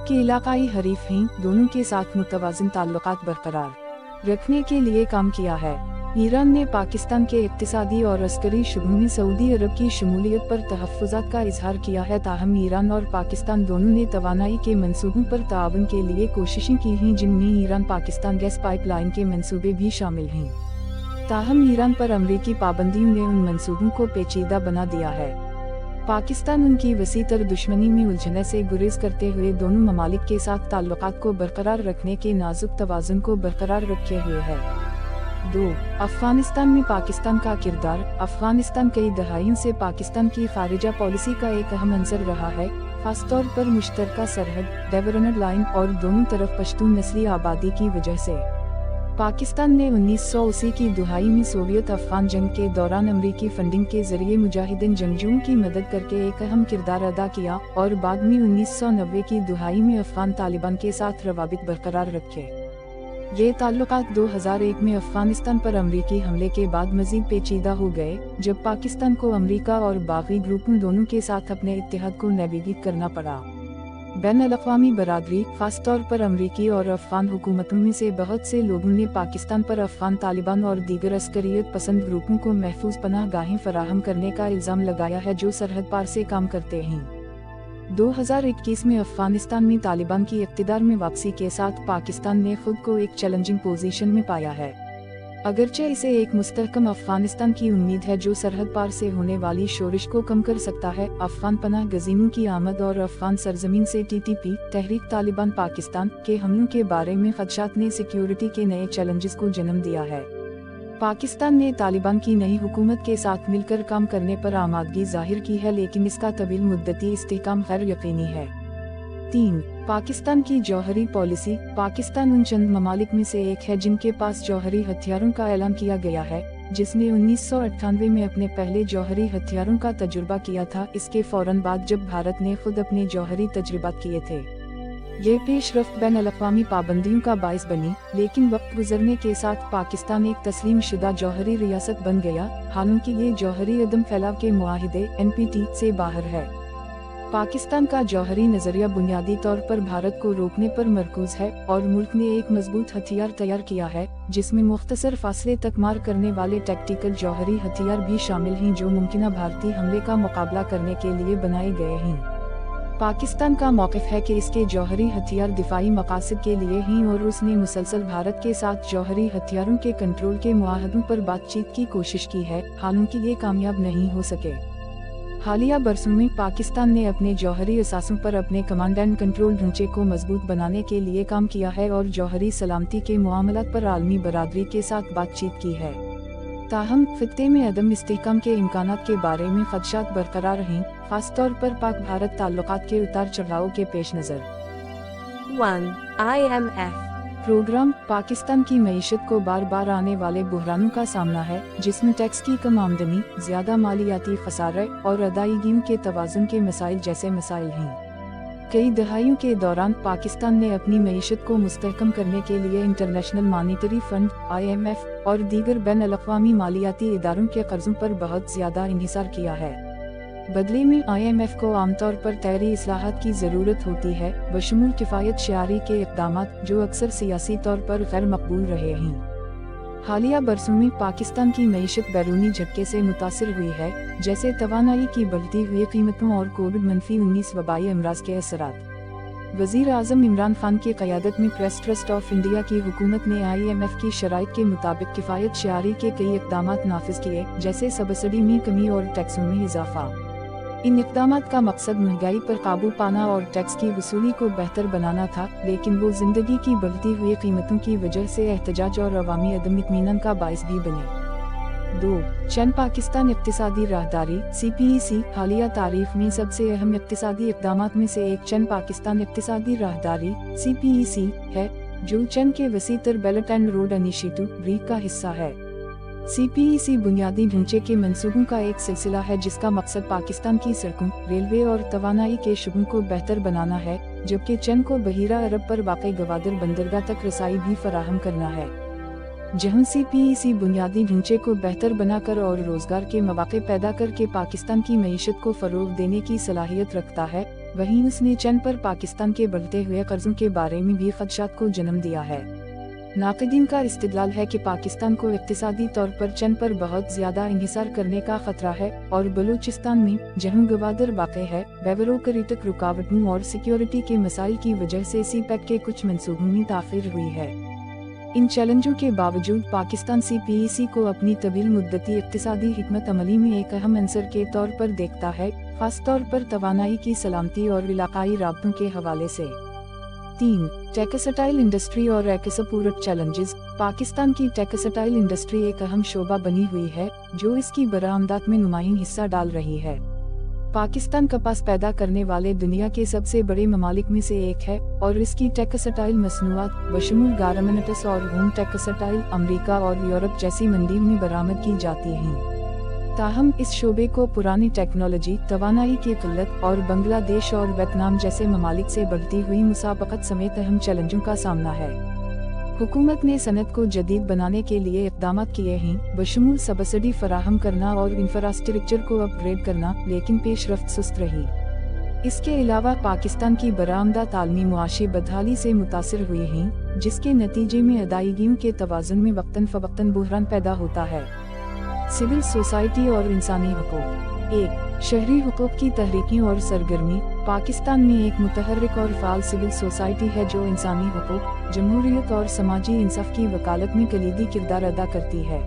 के इलाकाई हरीफ हैं, दोनों के साथ मुतवाज़िन ताल्लुकात बरकरार रखने के लिए काम किया है। ईरान ने पाकिस्तान के इक़्तिसादी और अस्करी शुबों में सऊदी अरब की शमूलियत पर तहफ़्फ़ुज़ात का इजहार किया है, ताहम ईरान और पाकिस्तान दोनों ने तवानाई के मंसूबों पर ताउन के लिए कोशिशें की हैं, जिनमें ईरान पाकिस्तान गैस पाइपलाइन के मंसूबे भी शामिल हैं। ताहम ईरान पर अमरीकी पाबंदियों ने उन मंसूबों को पेचीदा बना दिया है। पाकिस्तान उनकी वसीतर दुश्मनी में उलझने से गुरेज करते हुए दोनों ममालिक के साथ ताल्लुकात को बरकरार रखने के नाजुक तवाज़ुन को बरकरार रखे हुए है। 2. अफ़ग़ानिस्तान में पाकिस्तान का किरदार। अफ़ग़ानिस्तान कई दहाइयों से पाकिस्तान की ख़ारिजा पॉलिसी का एक अहम अंसर रहा है, खासतौर पर मुश्तरका सरहद डेवरनर लाइन और दोनों तरफ पश्तून नस्ली आबादी की वजह से। पाकिस्तान ने 1980 की दुहाई में सोवियत अफ़गान जंग के दौरान अमरीकी फंडिंग के जरिए मुजाहिदीन जंगजुओं की मदद करके एक अहम किरदार अदा किया और बाद में 1990 की दुहाई में अफ़गान तालिबान के साथ रवाबित बरकरार रखे। ये ताल्लुकात 2001 में अफ़ग़ानिस्तान पर अमरीकी हमले के बाद मज़ीद पेचीदा हो गए, जब पाकिस्तान को अमरीका और बागी ग्रुपों दोनों के साथ अपने इत्तेहाद को नेविगेट करना पड़ा। बैन-अल-अक़वामी बरादरी, खासतौर पर अमरीकी और अफ़गान हुकूमतों में से बहुत से लोगों ने पाकिस्तान पर अफ़गान तालिबान और दीगर अस्करियत पसंद ग्रुपों को महफूज पनाह गाहें फराहम करने का इल्ज़ाम लगाया है, जो सरहद पार से काम करते हैं। 2021 में अफ़ग़ानिस्तान में तालिबान की इक़्तिदार में वापसी के साथ पाकिस्तान ने खुद को एक चैलेंजिंग पोजीशन में पाया है। अगरचे इसे एक मुस्तहकम अफ़ग़ानिस्तान की उम्मीद है जो सरहद पार से होने वाली शोरिश को कम कर सकता है। अफ़गान पनाह गज़ीनों की आमद और अफ़गान सरजमीन से TTP तहरीक तालिबान पाकिस्तान के हमलों के बारे में ख़दशात ने सिक्योरिटी के नए चैलेंजेस को जन्म दिया है। पाकिस्तान ने तालिबान की नई हुकूमत के साथ मिलकर काम करने पर आमादगी जाहिर की है, लेकिन इसका तवील मुद्दती इस्तेहकाम गैर यकीनी है। 3. पाकिस्तान की जौहरी पॉलिसी। पाकिस्तान उन चंद ममालिक में से एक है जिनके पास जौहरी हथियारों का ऐलान किया गया है, जिसने 1998 में अपने पहले जौहरी हथियारों का तजुर्बा किया था, इसके फौरन बाद जब भारत ने खुद अपने जौहरी तजुर्बात किए थे। ये पेशरफ्त बैन-अल-अक़वामी पाबंदियों का बाइस बनी, लेकिन वक्त गुजरने के साथ पाकिस्तान एक तस्लीम शुदा जौहरी रियासत बन गया, हालांकि ये जौहरी अदम फैलाव के मुआहिदे NPT से बाहर है। पाकिस्तान का जौहरी नज़रिया बुनियादी तौर पर भारत को रोकने पर मरकूज है और मुल्क ने एक मजबूत हथियार तैयार किया है, जिसमें मुख्तसर फासले तक मार करने वाले टैक्टिकल जौहरी हथियार भी शामिल हैं, जो मुमकिन भारतीय हमले का मुकाबला करने के लिए बनाए गए हैं। पाकिस्तान का मौक़िफ़ है कि इसके जौहरी हथियार दिफाई मकासद के लिए हैं और उसने मुसलसल भारत के साथ जौहरी हथियारों के कंट्रोल के मुआहदों पर बातचीत की कोशिश की है, हालांकि ये कामयाब नहीं हो सके। हालिया बरसों में पाकिस्तान ने अपने जौहरी असासों पर अपने कमांड एंड कंट्रोल ढांचे को मजबूत बनाने के लिए काम किया है और जौहरी सलामती के मामलात पर आलमी बरादरी के साथ बातचीत की है। ताहम खित्ते में अदम इस्तेहकाम के इम्कानात के बारे में खदशात बरकरार हैं, खासतौर पर पाक भारत ताल्लुकात के उतार चढ़ाव के पेश नज़र। 1. IMF programme. पाकिस्तान की मईशत को बार बार आने वाले बुहरानों का सामना है, जिसमें टैक्स की कम आमदनी, ज्यादा मालियाती खसारे और अदायगियों के तवाज़ुन के मसाइल जैसे मसाइल हैं। कई दहाइयों के दौरान पाकिस्तान ने अपनी मईशत को मुस्तहकम करने के लिए इंटरनेशनल मॉनिटरी फंड IMF और दीगर बैन-अल-अक़वामी मालियाती इदारों के कर्ज़ों पर बहुत ज़्यादा इन्हिसार किया है। बदले में IMF को आमतौर पर तहरी इस्लाहात की ज़रूरत होती है, बशमूल किफ़ायत शारी के इक़दामात जो अक्सर सियासी तौर पर गैर मकबूल रहे हैं। हालिया बरसों में पाकिस्तान की मईशत बैरूनी झटके से मुतासिर हुई है, जैसे तवानाई की बढ़ती हुई कीमतों और कोविड-19 वबाई अमराज के असरात। वज़ीर आज़म इमरान खान की क़यादत में प्रेस ट्रस्ट ऑफ इंडिया की हुकूमत ने IMF की शराइत के मुताबिक किफ़ायत शारी के कई इक़दामात नाफिज किए, जैसे सब्सिडी में कमी और टैक्सों में इजाफा। इन इक़दामात का मकसद महंगाई पर काबू पाना और टैक्स की वसूली को बेहतर बनाना था, लेकिन वो ज़िंदगी की बढ़ती हुई कीमतों की वजह से एहतजाज और अवामी अदम इत्मीनान का बाइस भी बने। 2. चीन पाकिस्तान इक़्तिसादी राहदारी CPEC हालिया तारीख में सबसे अहम इक़्तिसादी इक़दामात में से एक चीन पाकिस्तान इक़्तिसादी राहदारी CPEC है, जो चीन के वसी तर belt and road initiative break का हिस्सा है। CPEC बुनियादी ढांचे के मंसूबों का एक सिलसिला है जिसका मकसद पाकिस्तान की सड़कों, रेलवे और तवानाई के शुबों को बेहतर बनाना है, जबकि चीन को बहीरा अरब पर वाक़ई गवादर बंदरगाह तक रसाई भी फराहम करना है। जहां CPEC बुनियादी ढांचे को बेहतर बनाकर और रोजगार के मौके पैदा करके पाकिस्तान की मईशत को फरोग देने की सलाहियत रखता है, वहीं उसने चीन पर पाकिस्तान के बढ़ते हुए कर्जों के बारे में भी खदशात को जन्म दिया है। नाक़दीन का इस्तिदलाल है कि पाकिस्तान को इक़्तिसादी तौर पर चीन पर बहुत ज़्यादा इंहिसार करने का खतरा है और बलूचिस्तान में, जहां गवादर वाक़ है, ब्यूरोक्रेटिक रुकावटों और सिक्योरिटी के मसाइल की वजह से CPEC के कुछ मंसूबों में ताख़ीर हुई है। इन चैलेंजों के बावजूद पाकिस्तान CPEC को अपनी तवील मुद्दती इक़्तिसादी हिकमत अमली में एक अहम अंसर के तौर पर देखता है, ख़ास तौर पर तवानाई की सलामती और इलाकाई राबतों के हवाले से। 3. टेक्सटाइल इंडस्ट्री और एक्सपोर्ट चैलेंजेस पाकिस्तान की टेक्सटाइल इंडस्ट्री एक अहम शोबा बनी हुई है, जो इसकी बरामदात में नुमायां हिस्सा डाल रही है। पाकिस्तान कपास पैदा करने वाले दुनिया के सबसे बड़े ममालिक में से एक है और इसकी टेक्सटाइल मसनूआत बशमूल गारमेंट्स और होम टेक्सटाइल अमेरिका और यूरोप जैसी मंडियों में बरामद की जाती हैं। ताहम इस शोबे को पुरानी टेक्नोलॉजी, तवानाई की किल्लत और बांग्लादेश और वियतनाम जैसे ममालिक से बढ़ती हुई मुसाबकत समेत अहम चैलेंजों का सामना है। हुकूमत ने सनत को जदीद बनाने के लिए इक़दामात किए हैं, बशमूल सब्सिडी फराहम करना और इंफ्रास्ट्रक्चर को अपग्रेड करना, लेकिन पेशरफ्त सुस्त रही। इसके अलावा पाकिस्तान की बरामदात आलमी मुआशी बदहाली से मुतासिर हुई हैं, जिसके नतीजे में अदायगियों के तवाज़ुन में वक्तन फ़वक्तन बुहरान पैदा होता है। सिविल सोसाइटी और इंसानी हुकूक। 1. शहरी हुकूक की तहरीकें और सरगर्मी पाकिस्तान में एक मुतहर्रिक और फ़ाल सिविल सोसाइटी है जो इंसानी हुकूक, जमहूरियत और समाजी इंसाफ की वकालत में कलीदी किरदार अदा करती है।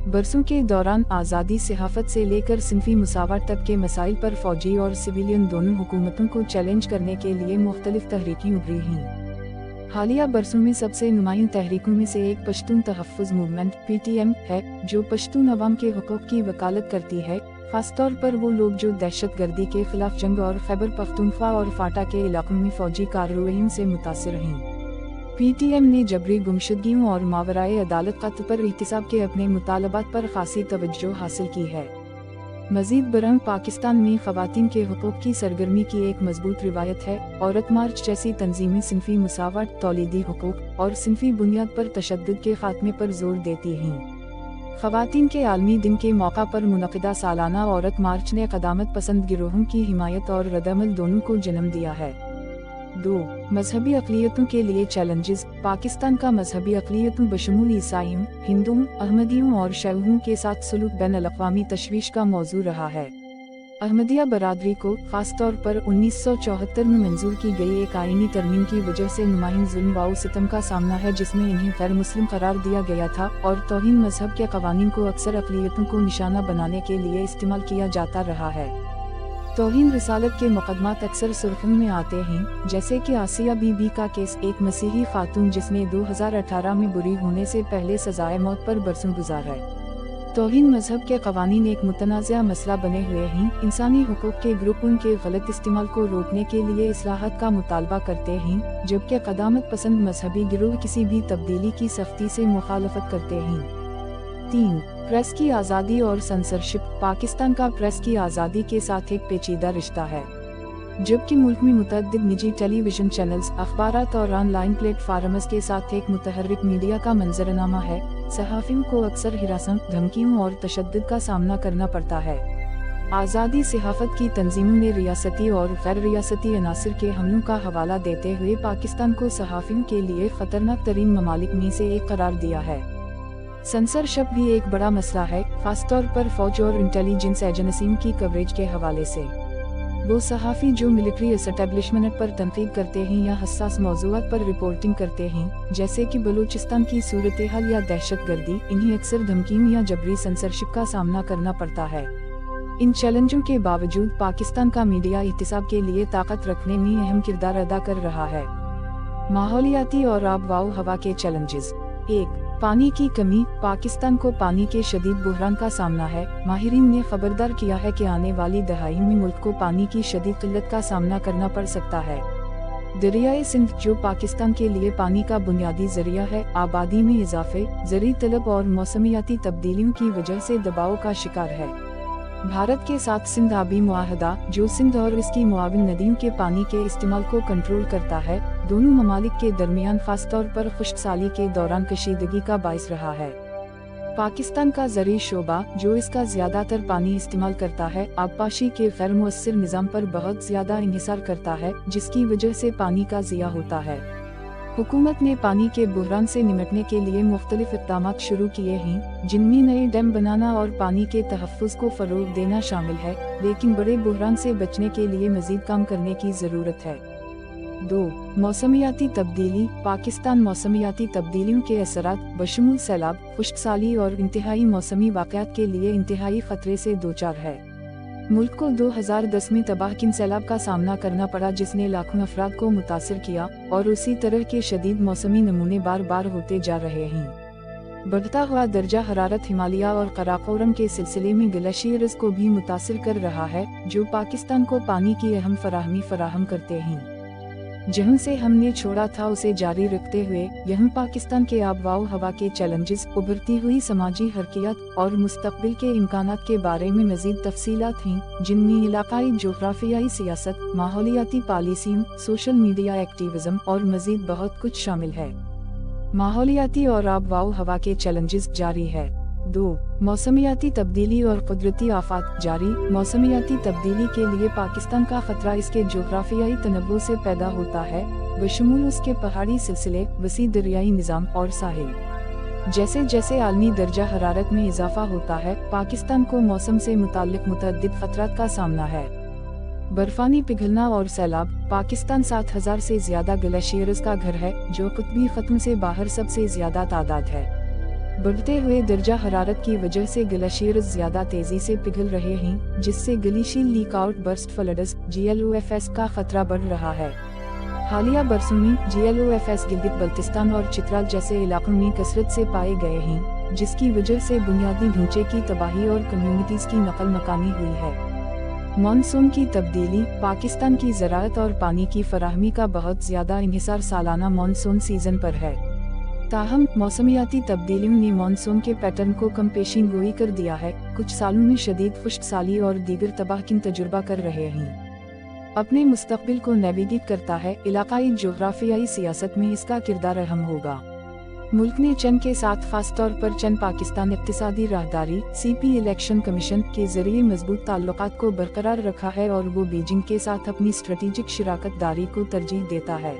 बरसों के दौरान आज़ादी सहाफ़त से लेकर सिनफी मुसावात तक के मसाइल पर फ़ौजी और सिविलियन दोनों हुकूमतों को चैलेंज करने के लिए मुख्तलिफ तहरीकें उभरी हैं। हालिया बरसों में सबसे नुमायां तहरीकों में से एक पश्तून तहफ़्फ़ुज़ मूवमेंट PTM है, जो पश्तून अवाम के हुकूक की वकालत करती है, खास तौर पर वो लोग जो दहशत गर्दी के खिलाफ जंग और खैबर पख्तूनख्वा और फाटा के इलाकों में फ़ौजी कार्रवाइयों से मुतासिर हैं। PTM ने जबरी गुमशुदगियों और मावराए अदालत क़त्ल पर एहतिसाब के अपने मुतालबात पर खासी तवज्जो हासिल की है। मज़ीद बरंग पाकिस्तान में ख़वातीन के हुकूक की सरगर्मी की एक मजबूत रिवायत है। औरत मार्च जैसी तंजीमें सिनफी मुसावात, तौलीदी हुकूक और सिनफी बुनियाद पर तशद्दुद के खात्मे पर जोर देती हैं। ख़वातीन के आलमी दिन के मौका पर मुनक़िदा सालाना औरत मार्च ने क़दामत पसंद गिरोहों की हिमायत और रद्द-ए-अमल दोनों को जन्म दिया है। 2. मजहबी अक़लियतों के लिए चैलेंजेस पाकिस्तान का मजहबी अक़लियतों बशमूल ईसाइयों, हिंदुओं, अहमदियों और शैवियों के साथ सलूक बैन-अल-अक़वामी तशवीश का मौजू रहा है। अहमदिया बरादरी को ख़ास तौर पर 1974 में मंजूर की गई एक आईनी तरमीम की वजह से नुमायां ज़ुल्म व सितम का सामना है, जिसमें इन्हें गैर मुस्लिम करार दिया गया था और तौहीन मजहब के क़वानीन को अक्सर अक़लियतों को निशाना बनाने के लिए इस्तेमाल किया जाता रहा है। तौहीन रिसालत के मुकदमात अक्सर सुर्ख़ियों में आते हैं, जैसे कि आसिया बीबी का केस, एक मसीही खातून जिसने 2018 में बुरी होने से पहले सजाए मौत पर बरसों गुजारा। तौहीन मजहब के क़वानीन एक मुतनाज़ा मसला बने हुए हैं। इंसानी हुकूक के ग्रुप उनके गलत इस्तेमाल को रोकने के लिए इस्लाहात का मुतालबा करते हैं, जबकि क़दामत पसंद मजहबी गिरोह किसी भी तब्दीली की सख्ती से मुखालफत करते हैं। 3. प्रेस की आज़ादी और सेंसरशिप पाकिस्तान का प्रेस की आज़ादी के साथ एक पेचीदा रिश्ता है। जबकि मुल्क में मुतअद्दिद निजी टेलीविज़न चैनल्स, अखबारात और ऑनलाइन प्लेटफार्म्स के साथ एक मुतहर्रिक मीडिया का मंजरनामा है, सहाफ़ियों को अक्सर हिरासत, धमकियों और तशद्दुद का सामना करना पड़ता है। आज़ादी सहाफ़त की तंजीमों ने रियासती और गैर रियासती अनासिर के हमलों का हवाला देते हुए पाकिस्तान को सहाफ़ियों के लिए ख़तरनाक तरीन ममालिक में से एक करार दिया है। सेंसरशिप भी एक बड़ा मसला है, खासतौर पर फौज और इंटेलिजेंस एजेंसियों की कवरेज के हवाले से। वो सहाफ़ी जो मिलिट्री एस्टेब्लिशमेंट पर तनकीद करते हैं या हसास मौज़ूआत पर रिपोर्टिंग करते हैं, जैसे कि बलूचिस्तान की सूरत हाल या दहशतगर्दी, इन्हें अक्सर धमकियों या जबरी सेंसरशिप का सामना करना पड़ता है। इन चैलेंजों के बावजूद पाकिस्तान का मीडिया एहतिसाब के लिए ताकत रखने में अहम किरदार अदा कर रहा है। माहौलियाती और आब व हवा के चैलेंजेस। 1. पानी की कमी। पाकिस्तान को पानी के शदीद बुहरान का सामना है। माहिरीन ने खबरदार किया है कि आने वाली दहाई में मुल्क को पानी की शदीद किल्लत का सामना करना पड़ सकता है। दरियाए सिंध, जो पाकिस्तान के लिए पानी का बुनियादी जरिया है, आबादी में इजाफे, ज़री तलब और मौसमियाती तब्दीलियों की वजह से दबाव का शिकार है। भारत के साथ सिंध आबी मुआहदा, जो सिंध और इसकी मुआविन नदियों के पानी के इस्तेमाल को कंट्रोल करता है, दोनों ममालिक के दरमियान खासतौर पर खुश्क साली के दौरान कशीदगी का बाइस रहा है। पाकिस्तान का ज़री शोबा, जो इसका ज्यादातर पानी इस्तेमाल करता है, आबपाशी के गैर मुअस्सिर निज़ाम पर बहुत ज्यादा इंहिसार करता है, जिसकी वजह से पानी का ज़िया होता है। हुकूमत ने पानी के बुहरान से निपटने के लिए मुख्तलिफ इक़दामात शुरू किए हैं, जिनमें नए डैम बनाना और पानी के तहफ़्फ़ुज़ को फ़रोग़ देना शामिल है, लेकिन बड़े बुहरान से बचने के लिए मज़ीद काम करने की ज़रूरत है। 2. मौसमियाती तब्दीली। पाकिस्तान मौसमियाती तब्दीलियों के असरात बशमूल सैलाब, खुश्क साली और इंतहाई मौसमी वाक़यात के लिए इंतहाई ख़तरे से दोचार है। मुल्क को 2010 में तबाहकुन सैलाब का सामना करना पड़ा, जिसने लाखों अफराद को मुतासिर किया, और उसी तरह के शदीद मौसमी नमूने बार बार होते जा रहे हैं। बढ़ता हुआ दर्जा हरारत हिमालय और कराकोरम के सिलसिले में ग्लेशियर्स को भी मुतासिर कर रहा है, जो पाकिस्तान को पानी की अहम फराहम करते हैं। जहाँ से हमने छोड़ा था उसे जारी रखते हुए, यहाँ पाकिस्तान के आब व हवा के चैलेंजेस, उभरती हुई समाजी हरकियत और मुस्तकबिल के इम्कानात के बारे में मज़ीद तफसीलात हैं, जिनमें इलाकाई जोग्राफियाई सियासत, माहौलियाती पॉलिसियों, सोशल मीडिया एक्टिविज़म और मज़ीद बहुत कुछ शामिल है। माहौलियाती और आब व हवा के चैलेंजेस जारी है। 2. मौसमियाती तब्दीली और कुदरती आफात जारी। मौसमियाती तब्दीली के लिए पाकिस्तान का खतरा इसके जोग्राफियाई तनव्वुर से पैदा होता है, बशमूल उसके पहाड़ी सिलसिले, वसी दरियाई निज़ाम और साहिल। जैसे जैसे आलमी दर्जा हरारत में इजाफा होता है, पाकिस्तान को मौसम से मुताल्लिक मुतअद्दिद खतरात का सामना है। बर्फानी पिघलना और सैलाब। पाकिस्तान 7000 से ज्यादा ग्लेशियर्स का घर है, जो कुतबी खत्म से बाहर सबसे ज्यादा तादाद है। बढ़ते हुए दर्जा हरारत की वजह से ग्लेशियर्स ज्यादा तेजी से पिघल रहे हैं, जिससे glacial leak out burst floods (GLOFS) का खतरा बढ़ रहा है। हालिया बरसों में GLOFS गिलगित बल्तिस्तान और चित्राल जैसे इलाकों में कसरत से पाए गए हैं, जिसकी वजह से बुनियादी ढांचे की तबाही और कम्युनिटीज की नकल मकानी हुई है। मानसून की तब्दीली। पाकिस्तान की ज़राअत और पानी की फराहमी का बहुत ज्यादा इंहिसार सालाना मानसून सीजन पर है। ताहम मौसमियाती तब्दीलियों ने मानसून के पैटर्न को कम पेशीन गोई कर दिया है। कुछ सालों में शदीद खुश्क साली और दीगर तबाहकुन तजुर्बा कर रहे हैं। अपने मुस्तकबिल को नेविगेट करता है, इलाकाई जोग्राफियाई सियासत में इसका किरदार अहम होगा। मुल्क ने चीन के साथ खास तौर पर चीन पाकिस्तान इक्तिसादी राहदारी (CP इलेक्शन कमीशन) के जरिए मजबूत ताल्लुकात को बरकरार रखा है, और वो बीजिंग के साथ अपनी स्ट्रेटेजिक शराकत दारी को तरजीह देता है।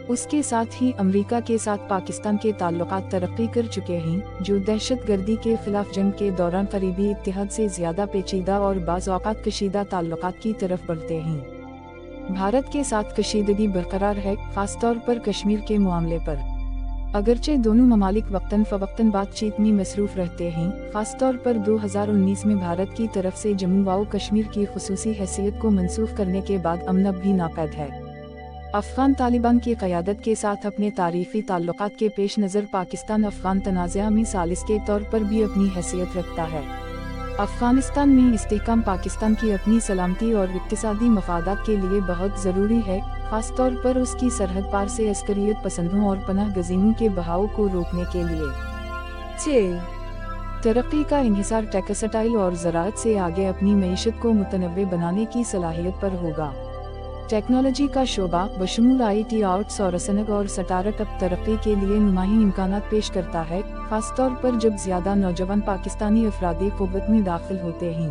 उसके साथ ही अमेरिका के साथ पाकिस्तान के ताल्लुकात तरक्की कर चुके हैं, जो दहशतगर्दी के खिलाफ जंग के दौरान करीबी इत्तेहाद से ज्यादा पेचीदा और बाज़ औक़ात कशीदा ताल्लुकात की तरफ बढ़ते हैं। भारत के साथ कशीदगी बरकरार है, खासतौर पर कश्मीर के मामले पर। अगरचे दोनों ममालिक वक्तन फ़वक्तन बातचीत में मसरूफ़ रहते हैं, खासतौर पर 2019 में भारत की तरफ से जम्मू व कश्मीर की खुसूसी हैसियत को मनसूख करने के बाद अमन भी नापैद है। अफ़गान तालिबान की क़यादत के साथ अपने तारीख़ी ताल्लुकात के पेश नज़र पाकिस्तान अफ़गान तनाज़ा में सालिस के तौर पर भी अपनी हैसियत रखता है। अफ़गानिस्तान में इस्तेहकाम पाकिस्तान की अपनी सलामती और इक़्तिसादी मफादात के लिए बहुत ज़रूरी है, ख़ास तौर पर उसकी सरहद पार से अस्करियत पसंदों और पनाह गज़ीनों के बहाव को रोकने के लिए। 6. तरक्की का इंहिसार टेक्सटाइल और ज़राअत से आगे अपनी मईशत को मुतनव्वे बनाने की सलाहियत पर होगा। टेक्नोलॉजी का शोबा बशमूल IT आउटसोर्सिंग और स्टार्टअप तरक्की के लिए नुमाही इम्कानात पेश करता है, खासतौर पर जब ज्यादा नौजवान पाकिस्तानी अफरादी क़ुव्वत में दाखिल होते हैं।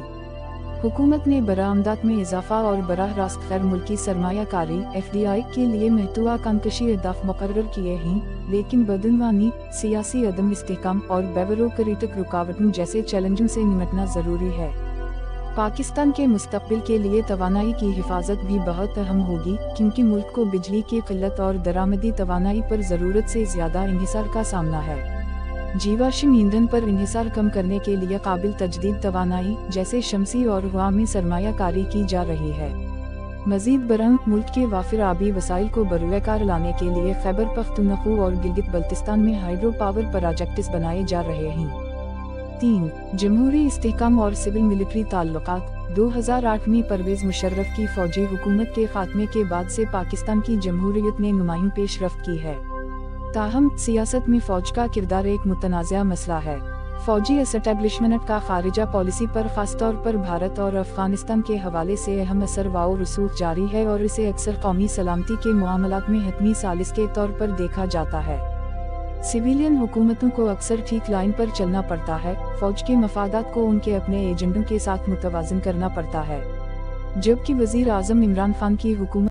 हुकूमत ने बरामदात में इजाफा और बराह रास्त गैर मुल्की सरमायाकारी FDI के लिए महत्वाकांक्षी अहदाफ मुकर्रर किए हैं, लेकिन बदनवानी, सियासी अदम इस्तेहकाम और बेरोक्रेटिक रुकावटों जैसे चैलेंजों से निपटना जरूरी है। पाकिस्तान के मुस्तकबिल के लिए तवानाई की हिफाजत भी बहुत अहम होगी, क्योंकि मुल्क को बिजली की किल्लत और दरामदी तवानाई पर ज़रूरत से ज़्यादा इन्हिसार का सामना है। जीवाश्म ईंधन पर इन्हिसार कम करने के लिए काबिल तजदीद तवानाई जैसे शमसी और हवा में सरमायाकारी की जा रही है। मजीद बरंग मुल्क के वाफिर आबी वसाइल को बरूएकार लाने के लिए खैबर पख्तूनख्वा और गिलगित बल्तिस्तान में हाइड्रो पावर प्रोजेक्ट्स बनाए जा रहे हैं। 3. जमहूरी इस्तेहकाम और सिविल मिलिट्री ताल्लुकात। 2008 में परवेज मुशर्रफ की फौजी हुकूमत के खात्मे के बाद से पाकिस्तान की जमहूरियत ने नुमायूं पेशरफ्त की है। ताहम सियासत में फौज का किरदार एक मुतनाज़ा मसला है। फौजी एस्टैब्लिशमेंट का खारिजा पॉलिसी पर खासतौर पर भारत और अफगानिस्तान के हवाले से अहम असर व रसूख जारी है और इसे अक्सर कौमी सलामती के मामलात में हतमी सालिस के तौर पर देखा जाता है। सिविलियन हुकूमतों को अक्सर ठीक लाइन पर चलना पड़ता है, फौज के मफादात को उनके अपने एजेंडों के साथ मुतवाज़न करना पड़ता है। जबकि वज़ीर आज़म इमरान खान की हुकूमत